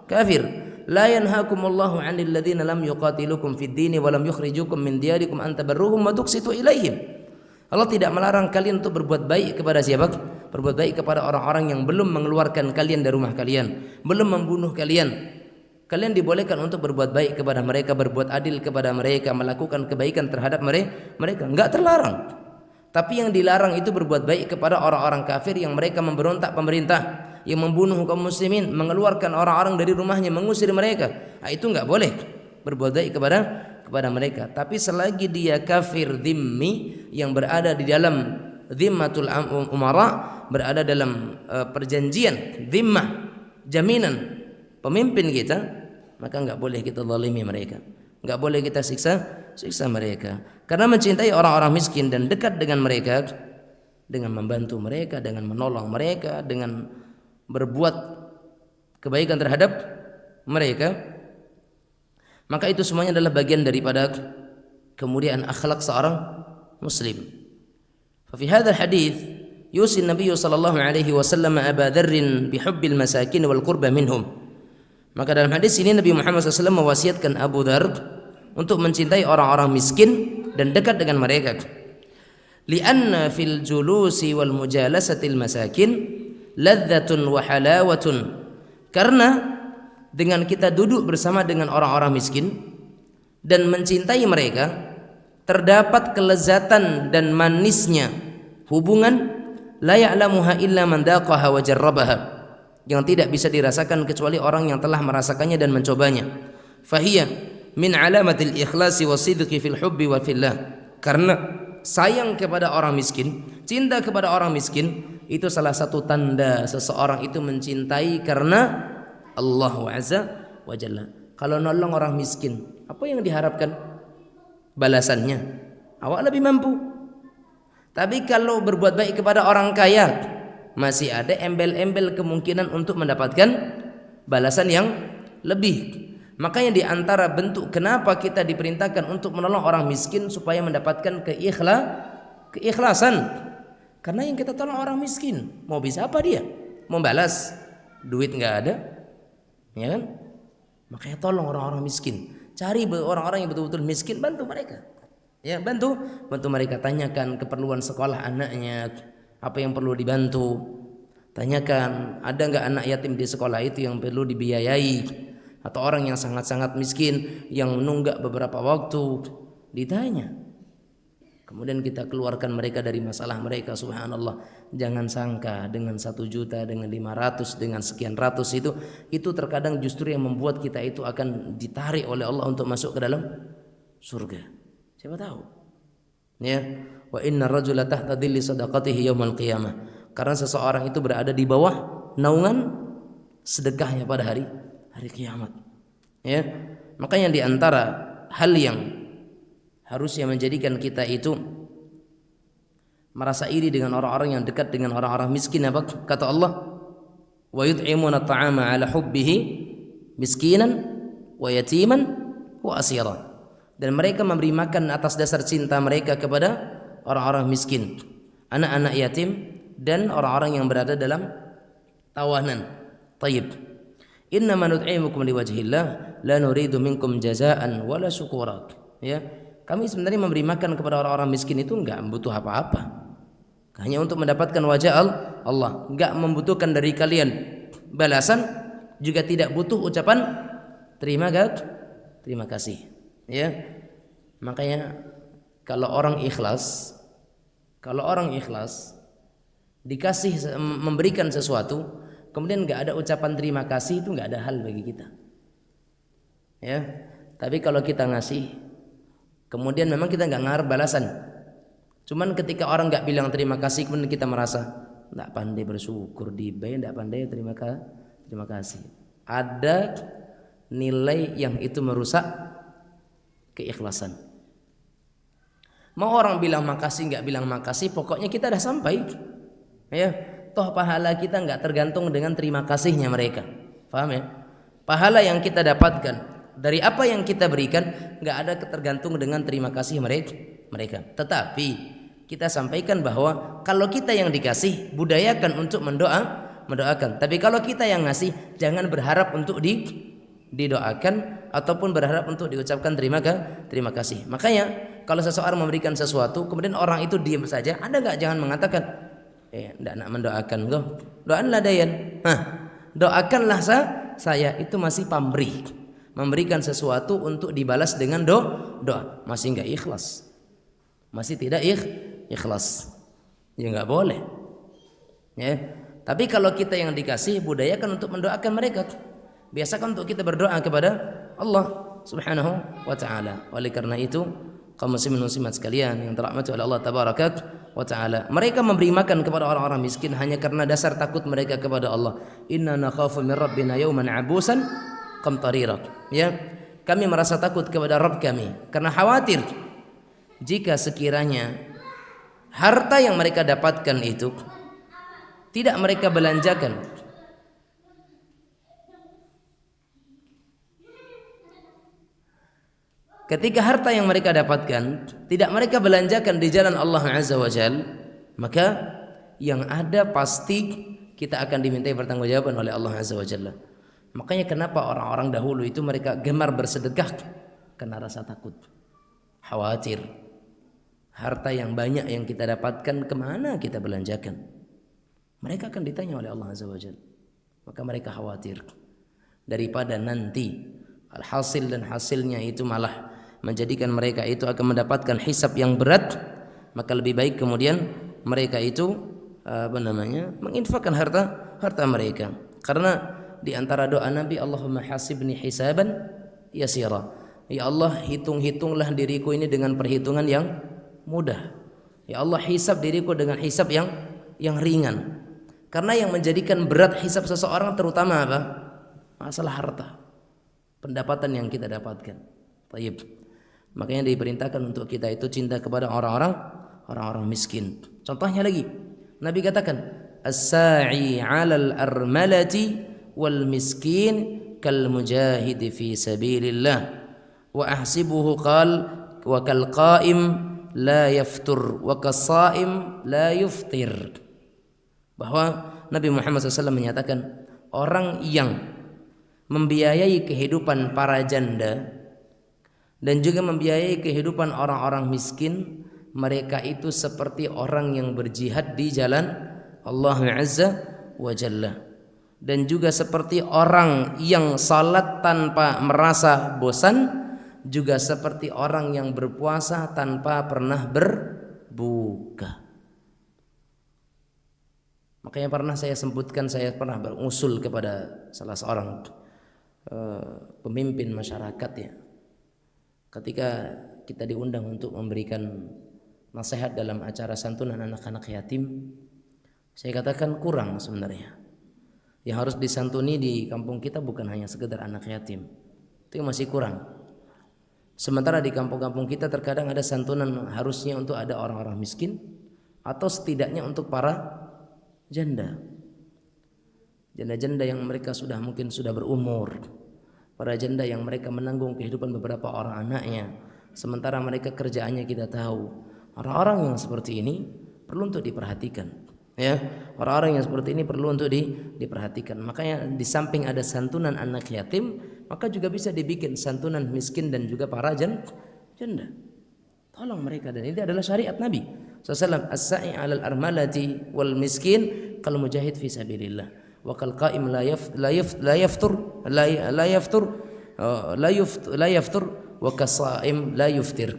kafir. La yanhaakumullahu 'anil ladzina lam yuqatilukum fid dini wa lam yukhrijukum min diyarikum an tabarruhum wa tuqsitu ilaihim. Allah tidak melarang kalian untuk berbuat baik kepada siapa? Berbuat baik kepada orang-orang yang belum mengeluarkan kalian dari rumah kalian, belum membunuh kalian. Kalian dibolehkan untuk berbuat baik kepada mereka, berbuat adil kepada mereka, melakukan kebaikan terhadap mereka. Enggak terlarang. Tapi yang dilarang itu berbuat baik kepada orang-orang kafir yang mereka memberontak pemerintah, yang membunuh kaum muslimin, mengeluarkan orang-orang dari rumahnya, mengusir mereka. Nah, itu enggak boleh berbuat baik kepada mereka. Tapi selagi dia kafir dhimmi yang berada di dalam dhimmatul umara, berada dalam perjanjian dhimmah, jaminan pemimpin kita, maka enggak boleh kita zalimi mereka, enggak boleh kita siksa mereka. Karena mencintai orang-orang miskin dan dekat dengan mereka, dengan membantu mereka, dengan menolong mereka, dengan berbuat kebaikan terhadap mereka, maka itu semuanya adalah bagian daripada kemuliaan akhlak seorang muslim. Fa fi hadzal hadits yusi Nabi sallallahu alaihi wasallam Abu Dzar bihubbil masakin wal qurba minhum. Maka dalam hadis ini Nabi Muhammad SAW mewasiatkan Abu Dzar untuk mencintai orang-orang miskin dan dekat dengan mereka. Li'anna fil julusi wal mujalasatil masakin ladzatun wa halawatun. Karena dengan kita duduk bersama dengan orang-orang miskin dan mencintai mereka, terdapat kelezatan dan manisnya hubungan la ya'lamuha illa man daqaha wa jarrabaha, yang tidak bisa dirasakan kecuali orang yang telah merasakannya dan mencobanya. Fahiyya min alamatil ikhlasi wasidqi fil hubbi wa fillah. Karena sayang kepada orang miskin, cinta kepada orang miskin, itu salah satu tanda seseorang itu mencintai karena Allah Azza wa Jalla. Kalau nolong orang miskin, apa yang diharapkan? Balasannya, awak lebih mampu. Tapi kalau berbuat baik kepada orang kaya, masih ada embel-embel kemungkinan untuk mendapatkan balasan yang lebih. Makanya di antara bentuk kenapa kita diperintahkan untuk menolong orang miskin supaya mendapatkan keikhlasan. Karena yang kita tolong orang miskin, mau bisa apa dia? Mau balas? Duit nggak ada, ya kan? Makanya tolong orang-orang miskin. Cari orang-orang yang betul-betul miskin, bantu mereka. Ya, bantu mereka. Tanyakan keperluan sekolah anaknya, apa yang perlu dibantu. Tanyakan ada nggak anak yatim di sekolah itu yang perlu dibiayai. Atau orang yang sangat-sangat miskin yang menunggak beberapa waktu, ditanya. Kemudian kita keluarkan mereka dari masalah mereka. Subhanallah, jangan sangka dengan 1 juta, dengan 500, dengan sekian ratus itu terkadang justru yang membuat kita itu akan ditarik oleh Allah untuk masuk ke dalam surga. Siapa tahu? Ya, wa inna rajula tahta dhilli sadaqatihi yaumal qiyamah. Karena seseorang itu berada di bawah naungan sedekahnya pada hari kiamat. Ya, makanya di antara hal yang harusnya menjadikan kita itu merasa iri dengan orang-orang yang dekat dengan orang-orang miskin, apa kata Allah? Wa yut'imuna at'ama 'ala hubbihi miskinan wa yatiman wa asira. Dan mereka memberi makan atas dasar cinta mereka kepada orang-orang miskin, anak-anak yatim, dan orang-orang yang berada dalam tawanan. Tayyib. Innama nut'imukum liwajhillah la nuridu minkum jazaa'an wala syukura. Ya, kami sebenarnya memberi makan kepada orang-orang miskin itu enggak butuh apa-apa, hanya untuk mendapatkan wajah Allah, enggak membutuhkan dari kalian balasan, juga tidak butuh ucapan terima kasih. Ya, makanya kalau orang ikhlas dikasih memberikan sesuatu, kemudian enggak ada ucapan terima kasih, itu enggak ada hal bagi kita. Ya, tapi kalau kita ngasih kemudian memang kita nggak ngarep balasan, cuman ketika orang nggak bilang terima kasih kemudian kita merasa nggak pandai bersyukur, dibayar nggak pandai terima kasih, ada nilai yang itu merusak keikhlasan. Mau orang bilang makasih nggak bilang makasih, pokoknya kita dah sampai. Ya, toh pahala kita nggak tergantung dengan terima kasihnya mereka. Paham ya? Pahala yang kita dapatkan dari apa yang kita berikan nggak ada ketergantung dengan terima kasih mereka. Tetapi kita sampaikan bahwa kalau kita yang dikasih, budayakan untuk mendoakan. Tapi kalau kita yang ngasih, jangan berharap untuk didoakan ataupun berharap untuk diucapkan terima kasih. Makanya kalau seseorang memberikan sesuatu kemudian orang itu diam saja, Anda jangan mengatakan enggak nak mendoakan kau. Doanlah dayan. Doakanlah saya, itu masih pamrih. Memberikan sesuatu untuk dibalas dengan doa, masih enggak ikhlas, masih tidak ikhlas, ya enggak boleh. Ya, tapi kalau kita yang dikasih, budayakan untuk mendoakan mereka, biasakan untuk kita berdoa kepada Allah Subhanahu wa taala. Oleh karena itu, kaum muslimin muslimat sekalian yang dirahmati oleh Allah tabaraka wa taala, mereka memberi makan kepada orang-orang miskin hanya karena dasar takut mereka kepada Allah. Inna nakhafu min rabbina yawman abusan qamtarira. Ya, kami merasa takut kepada Rabb kami karena khawatir jika sekiranya harta yang mereka dapatkan itu tidak mereka belanjakan, ketika harta yang mereka dapatkan tidak mereka belanjakan di jalan Allah Azza wa Jalla, maka yang ada pasti kita akan dimintai pertanggungjawaban oleh Allah Azza wa Jalla. Makanya kenapa orang-orang dahulu itu mereka gemar bersedekah? Karena rasa takut, khawatir harta yang banyak yang kita dapatkan kemana kita belanjakan. Mereka akan ditanya oleh Allah Azza wa Jalla. Maka mereka khawatir daripada nanti alhasil dan hasilnya itu malah menjadikan mereka itu akan mendapatkan hisab yang berat, maka lebih baik kemudian mereka itu menginfakkan harta mereka. Karena di antara doa Nabi, Allahumma hasibni hisaban yasira. Ya Allah, hitunglah diriku ini dengan perhitungan yang mudah. Ya Allah, hisab diriku dengan hisab yang ringan. Karena yang menjadikan berat hisab seseorang terutama apa? Masalah harta, pendapatan yang kita dapatkan. Tayyib. Makanya diperintahkan untuk kita itu cinta kepada orang-orang miskin. Contohnya lagi, Nabi katakan, as-sa'i 'alal armalati wal miskin kal mujahidi fi sabilillah wa ahsibuhu qal wa kal qa'im la yaftur wa kas sha'im la yuftir. Bahwa Nabi Muhammad SAW menyatakan, orang yang membiayai kehidupan para janda dan juga membiayai kehidupan orang-orang miskin, mereka itu seperti orang yang berjihad di jalan Allah Azza wa Jalla. Dan juga seperti orang yang salat tanpa merasa bosan, juga seperti orang yang berpuasa tanpa pernah berbuka. Makanya pernah saya sebutkan, saya pernah berusul kepada salah seorang pemimpin masyarakat ya. Ketika kita diundang untuk memberikan nasihat dalam acara santunan anak-anak yatim, saya katakan kurang sebenarnya. Yang harus disantuni di kampung kita bukan hanya sekedar anak yatim. Itu masih kurang. Sementara di kampung-kampung kita terkadang ada santunan harusnya untuk ada orang-orang miskin atau setidaknya untuk para janda-janda yang mereka mungkin sudah berumur, para janda yang mereka menanggung kehidupan beberapa orang anaknya, sementara mereka kerjaannya kita tahu. Orang-orang yang seperti ini perlu untuk diperhatikan, ya. Orang-orang yang seperti ini perlu untuk diperhatikan. Makanya di samping ada santunan anak yatim, maka juga bisa dibikin santunan miskin dan juga para janda. Tolong mereka, dan ini adalah syariat Nabi SAW. As-sa'i 'alal armalati wal miskin kal mujahid fi sabilillah wa kal qa'im la yaftur wa kasa'im la yuftir.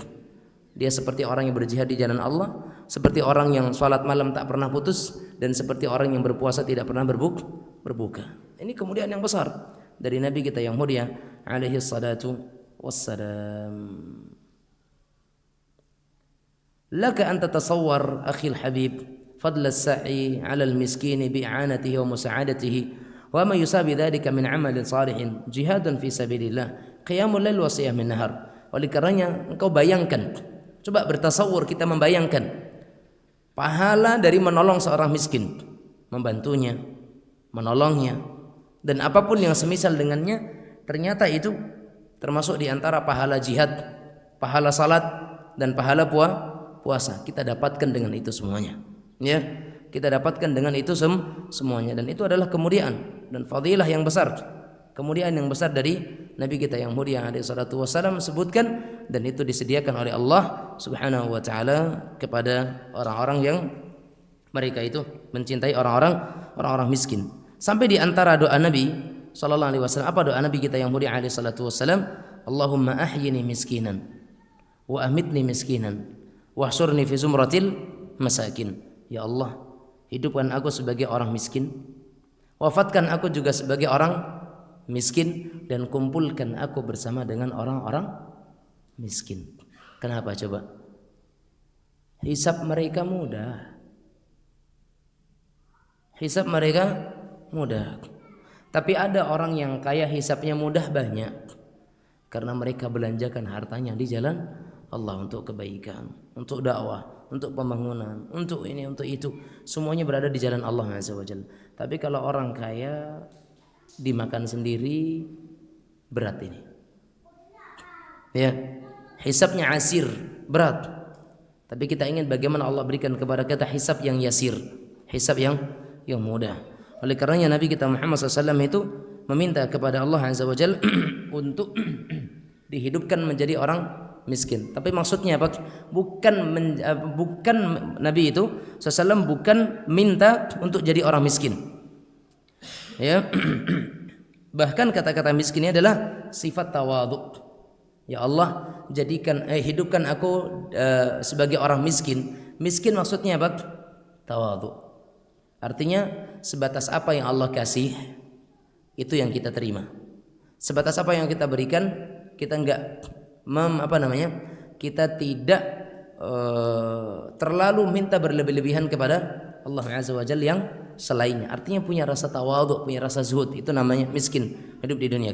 Dia seperti orang yang berjihad di jalan Allah, seperti orang yang salat malam tak pernah putus, dan seperti orang yang berpuasa tidak pernah berbuka. Ini kemuliaan yang besar dari Nabi kita yang mulia alaihi salatu wassalam. Laka an tatasawwar akhil habib fadl as-sa'i 'ala al-miskin bi'anatihi wa musa'adatihi wa ma yusabi dhalika min 'amalin salihin jihadun fi sabilillah qiyamul lail wa siyamul nahar. Oleh karenanya engkau bayangkan, coba bertasawur, kita membayangkan pahala dari menolong seorang miskin, membantunya, menolongnya, dan apapun yang semisal dengannya, ternyata itu termasuk di antara pahala jihad, pahala salat, dan pahala puasa. Kita dapatkan dengan itu semuanya, ya. Kita dapatkan dengan itu semuanya, dan itu adalah kemuliaan dan fadilah yang besar, kemuliaan yang besar dari Nabi kita yang mulia alaihi salatu wasallam sebutkan, dan itu disediakan oleh Allah Subhanahu wa taala kepada orang-orang yang mereka itu mencintai orang-orang miskin. Sampai di antara doa Nabi sallallahu alaihi wasallam, apa doa Nabi kita yang mulia alaihi salatu wasallam? Allahumma ahyini miskinan wa amitni miskinan wahsurni fi zumratil masakin. Ya Allah, hidupkan aku sebagai orang miskin, wafatkan aku juga sebagai orang miskin, dan kumpulkan aku bersama dengan orang-orang miskin. Kenapa coba? Hisab mereka mudah. Hisab mereka mudah. Tapi ada orang yang kaya hisabnya mudah banyak, karena mereka belanjakan hartanya di jalan Allah untuk kebaikan, untuk dakwah, untuk pembangunan, untuk ini, untuk itu. Semuanya berada di jalan Allah Azza wa Jalla. Tapi kalau orang kaya dimakan sendiri, berat ini. Ya, hisabnya asir, berat. Tapi kita ingin bagaimana Allah berikan kepada kita hisab yang yasir, hisab yang mudah. Oleh karenanya Nabi kita Muhammad SAW itu meminta kepada Allah Azza wa Jalla untuk dihidupkan menjadi orang miskin. Tapi maksudnya apa? Bukan Nabi itu SAW bukan minta untuk jadi orang miskin. Ya. Bahkan kata-kata miskin ini adalah sifat tawadhu. Ya Allah, jadikan hidupkan aku sebagai orang miskin. Miskin maksudnya apa? Tawadhu. Artinya sebatas apa yang Allah kasih, itu yang kita terima. Sebatas apa yang kita berikan, kita enggak kita tidak terlalu minta berlebih-lebihan kepada Allah Azza wa Jalla yang selainnya. Artinya punya rasa tawadhu, punya rasa zuhud. Itu namanya miskin hidup di dunia.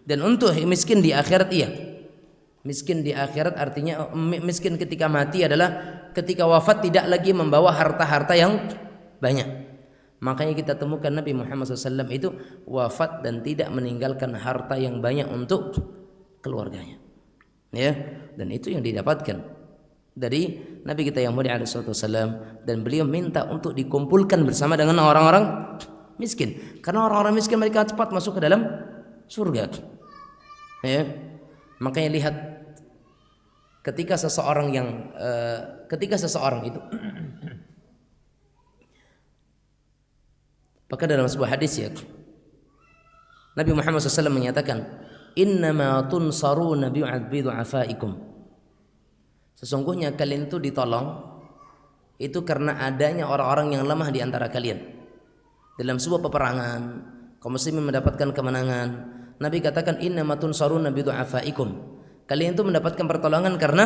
Dan untuk miskin di akhirat, iya, miskin di akhirat artinya miskin ketika mati adalah ketika wafat tidak lagi membawa harta-harta yang banyak. Makanya kita temukan Nabi Muhammad SAW itu wafat dan tidak meninggalkan harta yang banyak untuk keluarganya. Ya, dan itu yang didapatkan dari Nabi kita yang mulia alaihi wasallam, dan beliau minta untuk dikumpulkan bersama dengan orang-orang miskin, karena orang-orang miskin mereka cepat masuk ke dalam surga. Ya, makanya lihat ketika seseorang itu maka dalam sebuah hadis ya Nabi Muhammad SAW menyatakan, innama tunsaruna bi'afaikum. Sesungguhnya kalian itu ditolong itu karena adanya orang-orang yang lemah di antara kalian. Dalam sebuah peperangan, kaum muslimin mendapatkan kemenangan. Nabi katakan innamatun saruna bidu'afaikum. Kalian itu mendapatkan pertolongan karena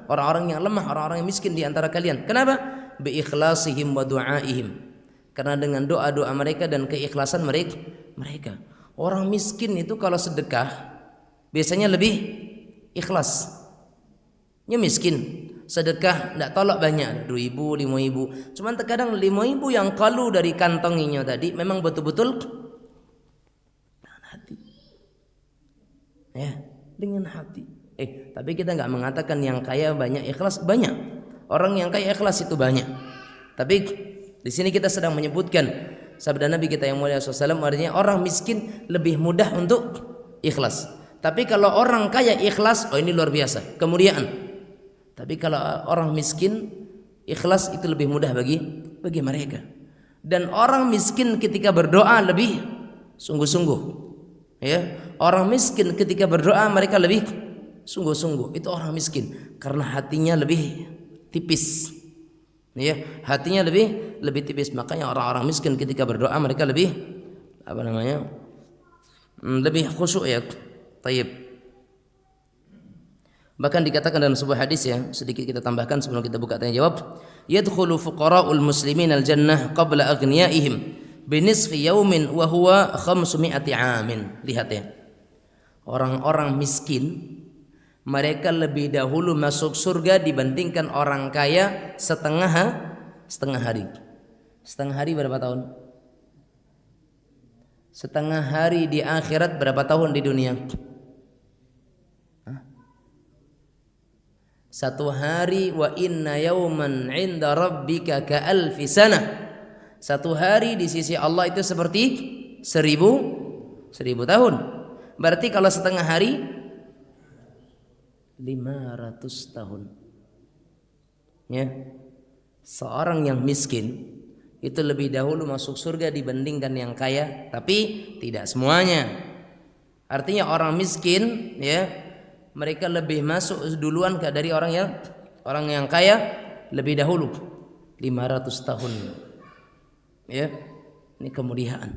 orang-orang yang lemah, orang-orang yang miskin di antara kalian. Kenapa? Bi ikhlasihim wa du'aihim. Karena dengan doa-doa mereka dan keikhlasan mereka. Orang miskin itu kalau sedekah biasanya lebih ikhlas. Nya miskin, sedekah tidak tolak banyak, 2.000, 5.000. Cuman terkadang 5.000 yang kalu dari kantonginya tadi memang betul-betul dengan hati. Ya, dengan hati. Tapi kita nggak mengatakan yang kaya banyak ikhlas, banyak. Orang yang kaya ikhlas itu banyak. Tapi di sini kita sedang menyebutkan sabda Nabi kita yang mulia SAW, artinya orang miskin lebih mudah untuk ikhlas. Tapi kalau orang kaya ikhlas, oh ini luar biasa, kemuliaan. Tapi kalau orang miskin ikhlas itu lebih mudah bagi mereka. Dan orang miskin ketika berdoa lebih sungguh-sungguh. Ya, orang miskin ketika berdoa mereka lebih sungguh-sungguh. Itu orang miskin karena hatinya lebih tipis. Ya, hatinya lebih tipis. Makanya orang-orang miskin ketika berdoa mereka lebih lebih khusyuk ya. Tayyib. Bahkan dikatakan dalam sebuah hadis ya, sedikit kita tambahkan sebelum kita buka tanya jawab, yadkhulu fuqara'ul muslimin al-jannah qabla aghniyaihim binisfi yaumin wa huwa 500 amin. Lihat ya. Orang-orang miskin mereka lebih dahulu masuk surga dibandingkan orang kaya setengah hari. Setengah hari berapa tahun? Setengah hari di akhirat berapa tahun di dunia? Satu hari, wa inna yauman 'inda rabbika ka alfi sanah. Satu hari di sisi Allah itu seperti 1000 tahun. Berarti kalau setengah hari 500 tahun. Ya. Seorang yang miskin itu lebih dahulu masuk surga dibandingkan yang kaya, tapi tidak semuanya. Artinya orang miskin ya, mereka lebih masuk duluan dari orang yang kaya lebih dahulu 500 tahun. Ya, ini kemuliaan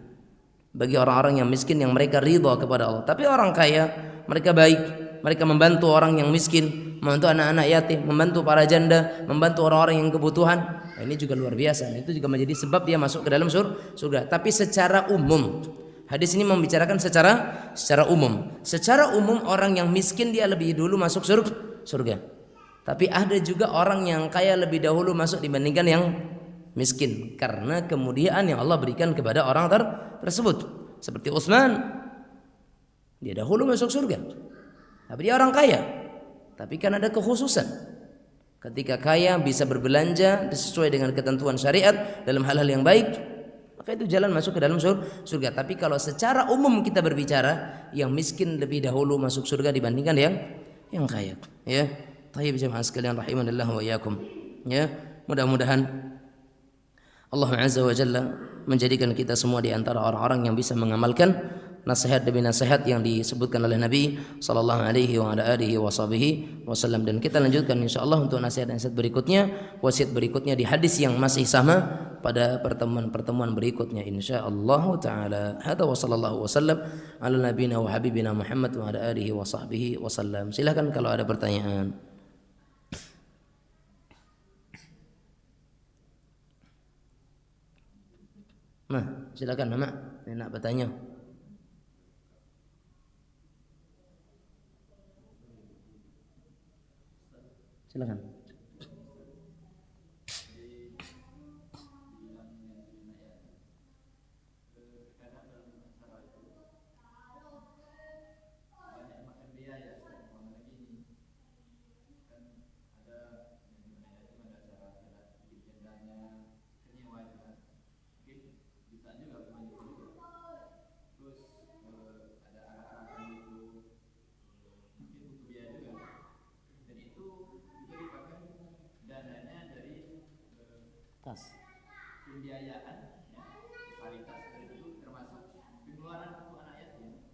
bagi orang-orang yang miskin yang mereka ridha kepada Allah. Tapi orang kaya mereka baik, mereka membantu orang yang miskin, membantu anak-anak yatim, membantu para janda, membantu orang-orang yang kebutuhan. Nah, ini juga luar biasa. Itu juga menjadi sebab dia masuk ke dalam surga. Tapi secara umum hadis ini membicarakan secara umum. Secara umum orang yang miskin dia lebih dulu masuk surga. Tapi ada juga orang yang kaya lebih dahulu masuk dibandingkan yang miskin karena kemuliaan yang Allah berikan kepada orang tersebut. Seperti Utsman, dia dahulu masuk surga. Tapi dia orang kaya. Tapi kan ada kekhususan. Ketika kaya bisa berbelanja sesuai dengan ketentuan syariat dalam hal-hal yang baik, maka itu jalan masuk ke dalam surga. Tapi kalau secara umum kita berbicara, yang miskin lebih dahulu masuk surga dibandingkan yang kaya. Ya, tayyib jemaah sekalian rahimanillah wa iyyakum. Ya, mudah-mudahan Allah Azza wa Jalla menjadikan kita semua di antara orang-orang yang bisa mengamalkan nasihat demi nasihat yang disebutkan oleh Nabi sallallahu alaihi wa ala alihi wasallam. Dan kita lanjutkan insyaallah untuk nasihat-nasihat berikutnya, wasiat berikutnya di hadis yang masih sama pada pertemuan-pertemuan berikutnya insyaallah taala. Hadza wa sallallahu wasallam ala nabiyina wa habibina Muhammad wa ala alihi wasallam. Silakan kalau ada pertanyaan. Nah, silakan Mama, nak bertanya. Silakan. Tas. Pembiayaan, ya, fasilitas itu termasuk pengeluaran untuk anak yatim.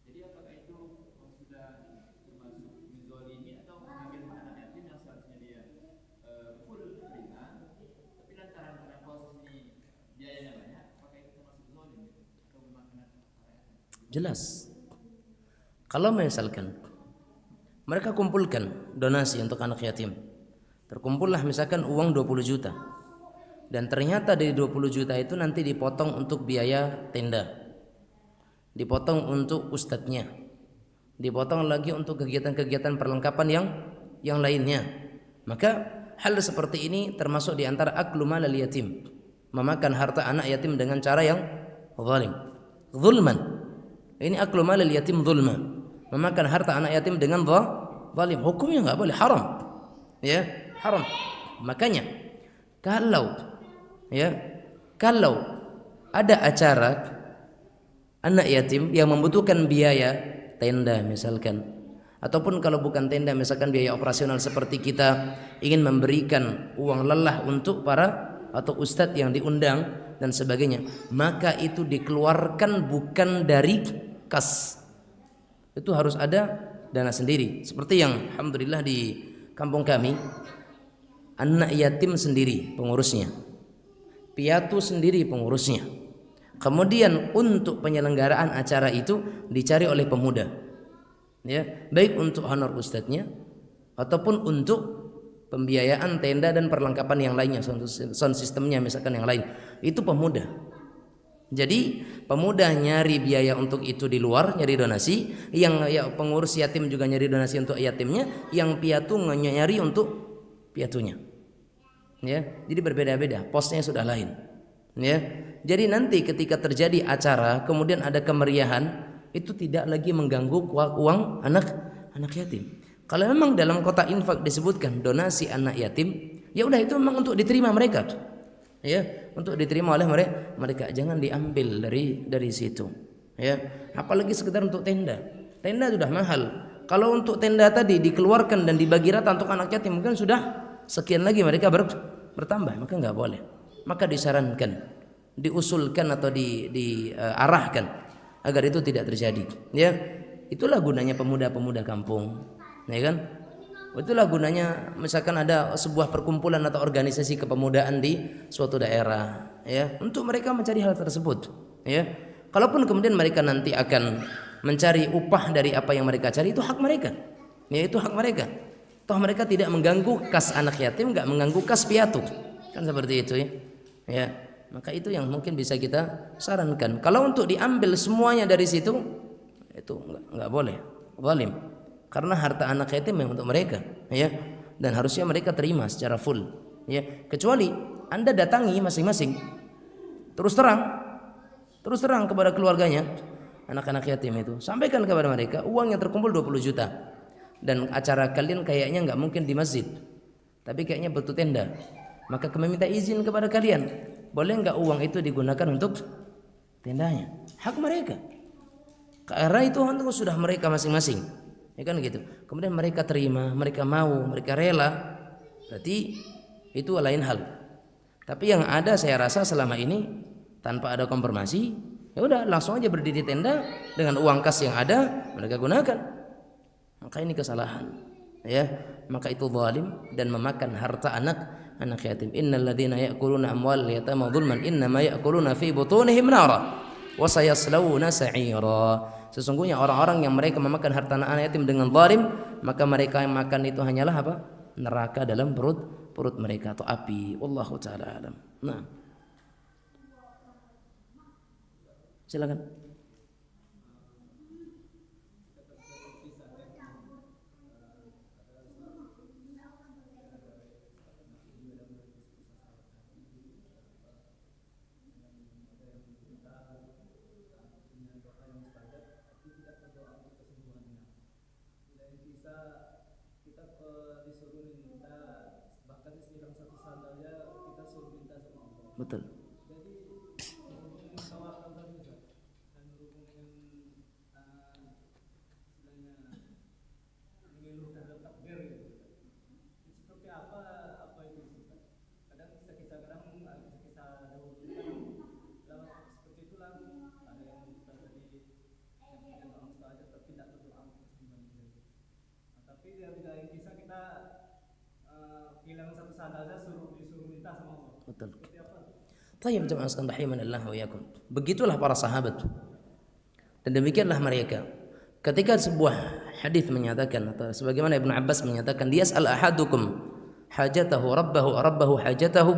Jadi apakah itu sudah termasuk menzolimi atau mengambil anak yatim yang seharusnya dia full terima Jelas. Kalau misalkan mereka kumpulkan donasi untuk anak yatim, terkumpullah misalkan uang 20 juta, dan ternyata dari 20 juta itu nanti dipotong untuk biaya tenda, dipotong untuk ustadznya, dipotong lagi untuk kegiatan-kegiatan perlengkapan yang lainnya, maka hal seperti ini termasuk di antara aklu malal yatim, memakan harta anak yatim dengan cara yang zalim, zulman. Ini aklu malal yatim zulma, memakan harta anak yatim dengan zalim. Hukumnya enggak boleh, haram. Ya, haram. Makanya kalau ada acara anak yatim yang membutuhkan biaya tenda misalkan, ataupun kalau bukan tenda misalkan biaya operasional seperti kita ingin memberikan uang lelah untuk para atau ustadz yang diundang dan sebagainya, maka itu dikeluarkan bukan dari kas, itu harus ada dana sendiri. Seperti yang alhamdulillah di kampung kami, anak yatim sendiri pengurusnya, piatu sendiri pengurusnya. Kemudian untuk penyelenggaraan acara itu dicari oleh pemuda, ya, baik untuk honor ustadznya ataupun untuk pembiayaan tenda dan perlengkapan yang lainnya, sound systemnya misalkan yang lain, itu pemuda. Jadi pemuda nyari biaya untuk itu di luar, nyari donasi, yang pengurus yatim juga nyari donasi untuk yatimnya, yang piatu nyari untuk piatunya. Ya, jadi berbeda-beda, posnya sudah lain. Ya, jadi nanti ketika terjadi acara kemudian ada kemeriahan, itu tidak lagi mengganggu uang anak yatim. Kalau memang dalam kotak infak disebutkan donasi anak yatim, ya udah itu memang untuk diterima mereka. Ya, untuk diterima oleh mereka, jangan diambil dari situ. Ya, apalagi sekedar untuk tenda. Tenda sudah mahal. Kalau untuk tenda tadi dikeluarkan dan dibagi rata untuk anak yatim, mungkin sudah sekian lagi mereka bertambah, maka enggak boleh. Maka disarankan, diusulkan atau diarahkan agar itu tidak terjadi. Ya, itulah gunanya pemuda-pemuda kampung, ya kan? Itulah gunanya misalkan ada sebuah perkumpulan atau organisasi kepemudaan di suatu daerah, ya, untuk mereka mencari hal tersebut. Ya, kalaupun kemudian mereka nanti akan mencari upah dari apa yang mereka cari, itu hak mereka. Ya, itu hak mereka. Toh mereka tidak mengganggu kas anak yatim, enggak mengganggu kas piatu, kan seperti itu, ya. Ya, maka itu yang mungkin bisa kita sarankan. Kalau untuk diambil semuanya dari situ, itu enggak boleh, zalim. Karena harta anak yatim memang untuk mereka, ya, dan harusnya mereka terima secara full, ya. Kecuali Anda datangi masing-masing, terus terang kepada keluarganya anak-anak yatim itu, sampaikan kepada mereka uang yang terkumpul 20 juta, dan acara kalian kayaknya nggak mungkin di masjid, tapi kayaknya butuh tenda, maka kami minta izin kepada kalian, boleh nggak uang itu digunakan untuk tendanya? Hak mereka, karena itu sudah mereka masing-masing, ya kan gitu. Kemudian mereka terima, mereka mau, mereka rela, berarti itu lain hal. Tapi yang ada saya rasa selama ini tanpa ada konfirmasi, ya udah langsung aja berdiri tenda dengan uang kas yang ada mereka gunakan. Maka ini kesalahan, ya. Maka itu zalim dan memakan harta anak yatim. Innal ladzina ya'kuluna amwal yatama dzulman innama ya'kuluna fi butunihim nara wa sayaslawna sa'ira. Sesungguhnya orang-orang yang mereka memakan harta anak yatim dengan zalim, maka mereka yang makan itu hanyalah apa? Neraka dalam perut mereka atau api. Wallahu taala alam. Nah, silakan. Betul. Betul. Tayyib jemaah sekalian rahimanallah wa iyyakum. Begitulah para sahabat. Dan demikianlah mereka. Ketika sebuah hadis menyatakan atau sebagaimana Ibnu Abbas menyatakan, "Yas'al ahadukum hajatahu rabbahu hajatahu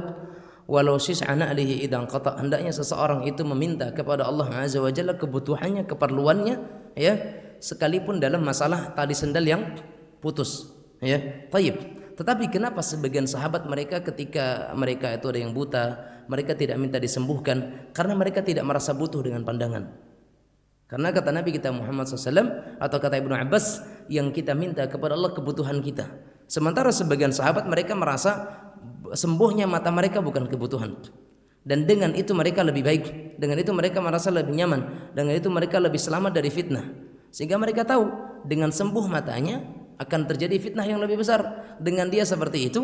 walau sis'an alihi idan qata." Hendaknya seseorang itu meminta kepada Allah Azza wa Jalla kebutuhannya, keperluannya, ya, sekalipun dalam masalah tali sendal yang putus, ya. Taib. Tetapi kenapa sebagian sahabat mereka ketika mereka itu ada yang buta, mereka tidak minta disembuhkan? Karena mereka tidak merasa butuh dengan pandangan. Karena kata Nabi kita Muhammad SAW atau kata Ibnu Abbas, yang kita minta kepada Allah kebutuhan kita. Sementara sebagian sahabat mereka merasa sembuhnya mata mereka bukan kebutuhan. Dan dengan itu mereka lebih baik. Dengan itu mereka merasa lebih nyaman. Dengan itu mereka lebih selamat dari fitnah. Sehingga mereka tahu dengan sembuh matanya akan terjadi fitnah yang lebih besar. Dengan dia seperti itu,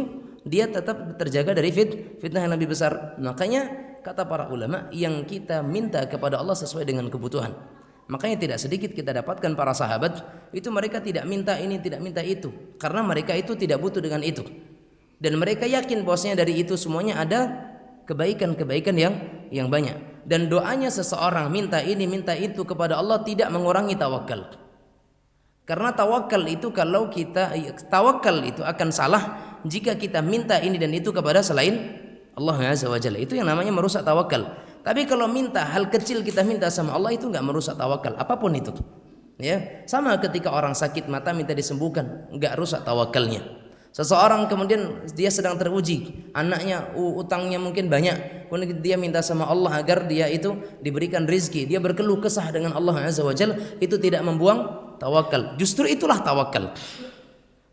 dia tetap terjaga dari fitnah yang lebih besar. Makanya kata para ulama, yang kita minta kepada Allah sesuai dengan kebutuhan. Makanya tidak sedikit kita dapatkan para sahabat itu mereka tidak minta ini, tidak minta itu, karena mereka itu tidak butuh dengan itu. Dan mereka yakin bahwasanya dari itu semuanya ada kebaikan-kebaikan yang banyak. Dan doanya seseorang minta ini, minta itu kepada Allah tidak mengurangi tawakal. Karena tawakal itu tawakal itu akan salah jika kita minta ini dan itu kepada selain Allah Azza wa Jalla. Itu yang namanya merusak tawakal. Tapi kalau minta hal kecil kita minta sama Allah itu enggak merusak tawakal apapun itu. Ya, sama ketika orang sakit mata minta disembuhkan, enggak rusak tawakalnya. Seseorang kemudian dia sedang teruji, anaknya utangnya mungkin banyak, kemudian dia minta sama Allah agar dia itu diberikan rezeki, dia berkeluh kesah dengan Allah Azza wa Jalla, itu tidak membuang tawakal. Justru itulah tawakal.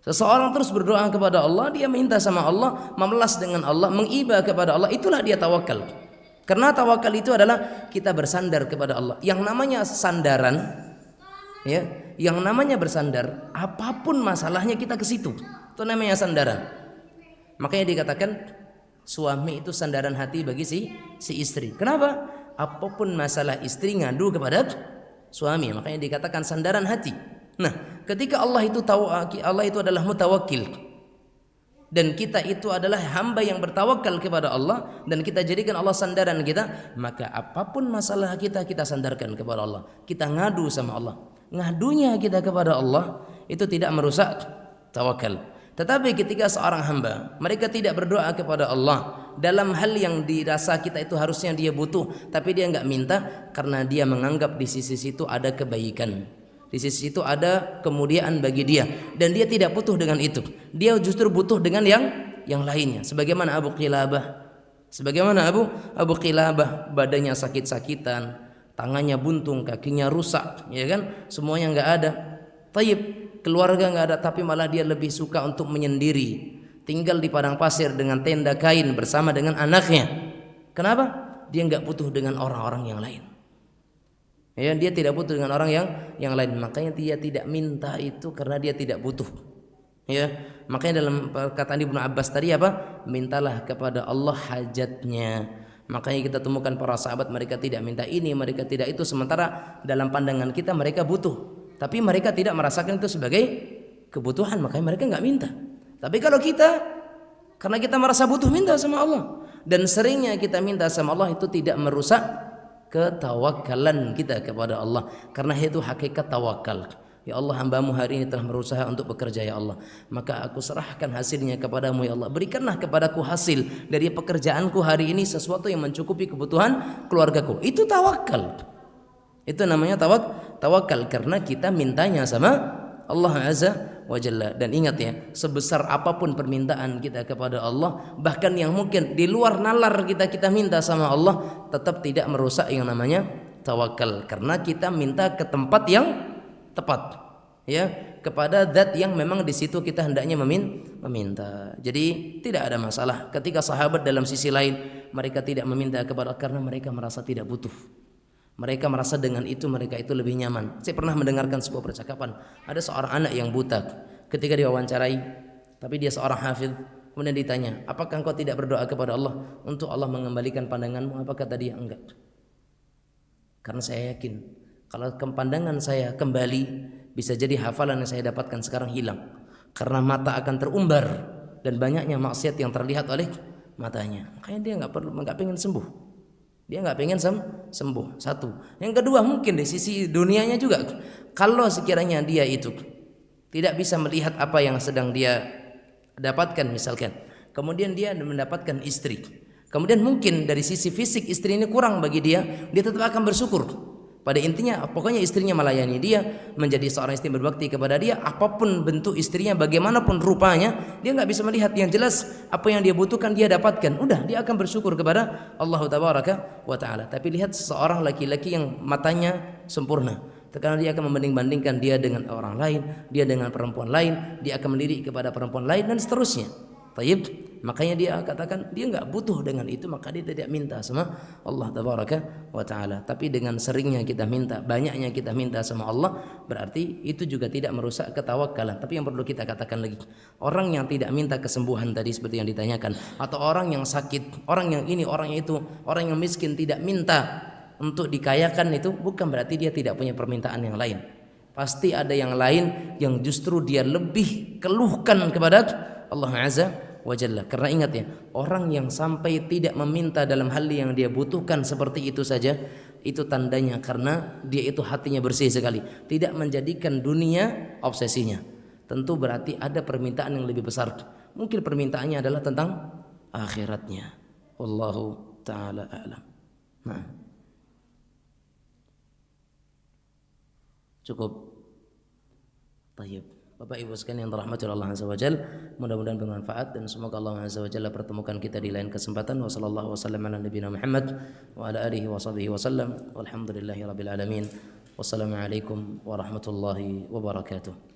Seseorang terus berdoa kepada Allah, dia minta sama Allah, memelas dengan Allah, mengiba kepada Allah, itulah dia tawakal. Karena tawakal itu adalah kita bersandar kepada Allah. Yang namanya sandaran, ya, yang namanya bersandar, apapun masalahnya kita ke situ. Itu namanya sandaran. Makanya dikatakan suami itu sandaran hati bagi si istri. Kenapa? Apapun masalah istri ngadu kepada suami, makanya dikatakan sandaran hati. Nah, ketika Allah itu adalah mutawakkil dan kita itu adalah hamba yang bertawakal kepada Allah dan kita jadikan Allah sandaran kita, maka apapun masalah kita sandarkan kepada Allah. Kita ngadu sama Allah. Ngadunya kita kepada Allah itu tidak merusak tawakal. Tetapi ketika seorang hamba mereka tidak berdoa kepada Allah dalam hal yang dirasa kita itu harusnya dia butuh, tapi dia enggak minta karena dia menganggap di sisi situ ada kebaikan, di sisi situ ada kemuliaan bagi dia, dan dia tidak butuh dengan itu. Dia justru butuh dengan yang lainnya. Sebagaimana Abu Qilabah, badannya sakit-sakitan, tangannya buntung, kakinya rusak, ya kan? Semuanya enggak ada. Taib, keluarga enggak ada, tapi malah dia lebih suka untuk menyendiri, tinggal di padang pasir dengan tenda kain bersama dengan anaknya. Kenapa? Dia enggak butuh dengan orang-orang yang lain. Ya, dia tidak butuh dengan orang yang lain. Makanya dia tidak minta itu karena dia tidak butuh. Ya, makanya dalam perkataan Ibnu Abbas tadi apa? Mintalah kepada Allah hajatnya. Makanya kita temukan para sahabat mereka tidak minta ini, mereka tidak itu, sementara dalam pandangan kita mereka butuh. Tapi mereka tidak merasakan itu sebagai kebutuhan, makanya mereka enggak minta. Tapi kalau kita, karena kita merasa butuh, minta sama Allah, dan seringnya kita minta sama Allah, itu tidak merusak ketawakalan kita kepada Allah, karena itu hakikat tawakal. Ya Allah, hambamu hari ini telah berusaha untuk bekerja, ya Allah, maka aku serahkan hasilnya kepadamu, ya Allah. Berikanlah kepadaku hasil dari pekerjaanku hari ini sesuatu yang mencukupi kebutuhan keluargaku. Itu tawakal. Itu namanya tawakal karena kita mintanya sama Allah Azza wa Jalla. Dan ingat ya, sebesar apapun permintaan kita kepada Allah, bahkan yang mungkin di luar nalar kita minta sama Allah, tetap tidak merusak yang namanya tawakal, karena kita minta ke tempat yang tepat, ya, kepada zat yang memang di situ kita hendaknya meminta. Jadi tidak ada masalah ketika sahabat dalam sisi lain mereka tidak meminta kepada, karena mereka merasa tidak butuh. Mereka merasa dengan itu mereka itu lebih nyaman. Saya pernah mendengarkan sebuah percakapan, ada seorang anak yang buta. Ketika diwawancarai, tapi dia seorang hafidh, kemudian ditanya, apakah engkau tidak berdoa kepada Allah untuk Allah mengembalikan pandanganmu? Apa kata dia? Enggak. Karena saya yakin kalau pandangan saya kembali, bisa jadi hafalan yang saya dapatkan sekarang hilang, karena mata akan terumbar dan banyaknya maksiat yang terlihat oleh matanya. Makanya dia enggak pengen sembuh. Dia nggak pengen sembuh. Satu. Yang kedua, mungkin dari sisi dunianya juga, kalau sekiranya dia itu tidak bisa melihat apa yang sedang dia dapatkan misalkan, kemudian dia mendapatkan istri, kemudian mungkin dari sisi fisik istri ini kurang bagi dia tetap akan bersyukur. Pada intinya pokoknya istrinya melayani dia, menjadi seorang istri berbakti kepada dia, apapun bentuk istrinya, bagaimanapun rupanya, dia nggak bisa melihat. Yang jelas apa yang dia butuhkan dia dapatkan, udah dia akan bersyukur kepada Allah Tabaraka wa Ta'ala. Tapi lihat seorang laki-laki yang matanya sempurna, karena dia akan membanding-bandingkan dia dengan orang lain, dia dengan perempuan lain, dia akan melirik kepada perempuan lain dan seterusnya. Taib, makanya dia katakan dia nggak butuh dengan itu, maka dia tidak minta sama Allah Tabaraka wa Ta'ala. Tapi dengan seringnya kita minta, banyaknya kita minta sama Allah, berarti itu juga tidak merusak ketawakalan. Tapi yang perlu kita katakan lagi, orang yang tidak minta kesembuhan tadi seperti yang ditanyakan, atau orang yang sakit, orang yang ini, orang yang itu, orang yang miskin tidak minta untuk dikayakan, itu bukan berarti dia tidak punya permintaan yang lain. Pasti ada yang lain yang justru dia lebih keluhkan kepada Allah Azza wa Jalla. Karena ingat ya, orang yang sampai tidak meminta dalam hal yang dia butuhkan seperti itu saja, itu tandanya karena dia itu hatinya bersih sekali, tidak menjadikan dunia obsesinya. Tentu berarti ada permintaan yang lebih besar. Mungkin permintaannya adalah tentang akhiratnya. Wallahu ta'ala a'lam. Nah, cukup. Tayyib. Bapak Ibu sekalian yang dirahmati Allah Azza wa Jalla, mudah-mudahan bermanfaat dan semoga Allah Azza wa Jalla pertemukan kita di lain kesempatan. Wassallallahu wasallam ala nabiyina Muhammad wa ala alihi wa sahbihi wasallam. Walhamdulillahirabbil alamin. Wassalamualaikum warahmatullahi wabarakatuh.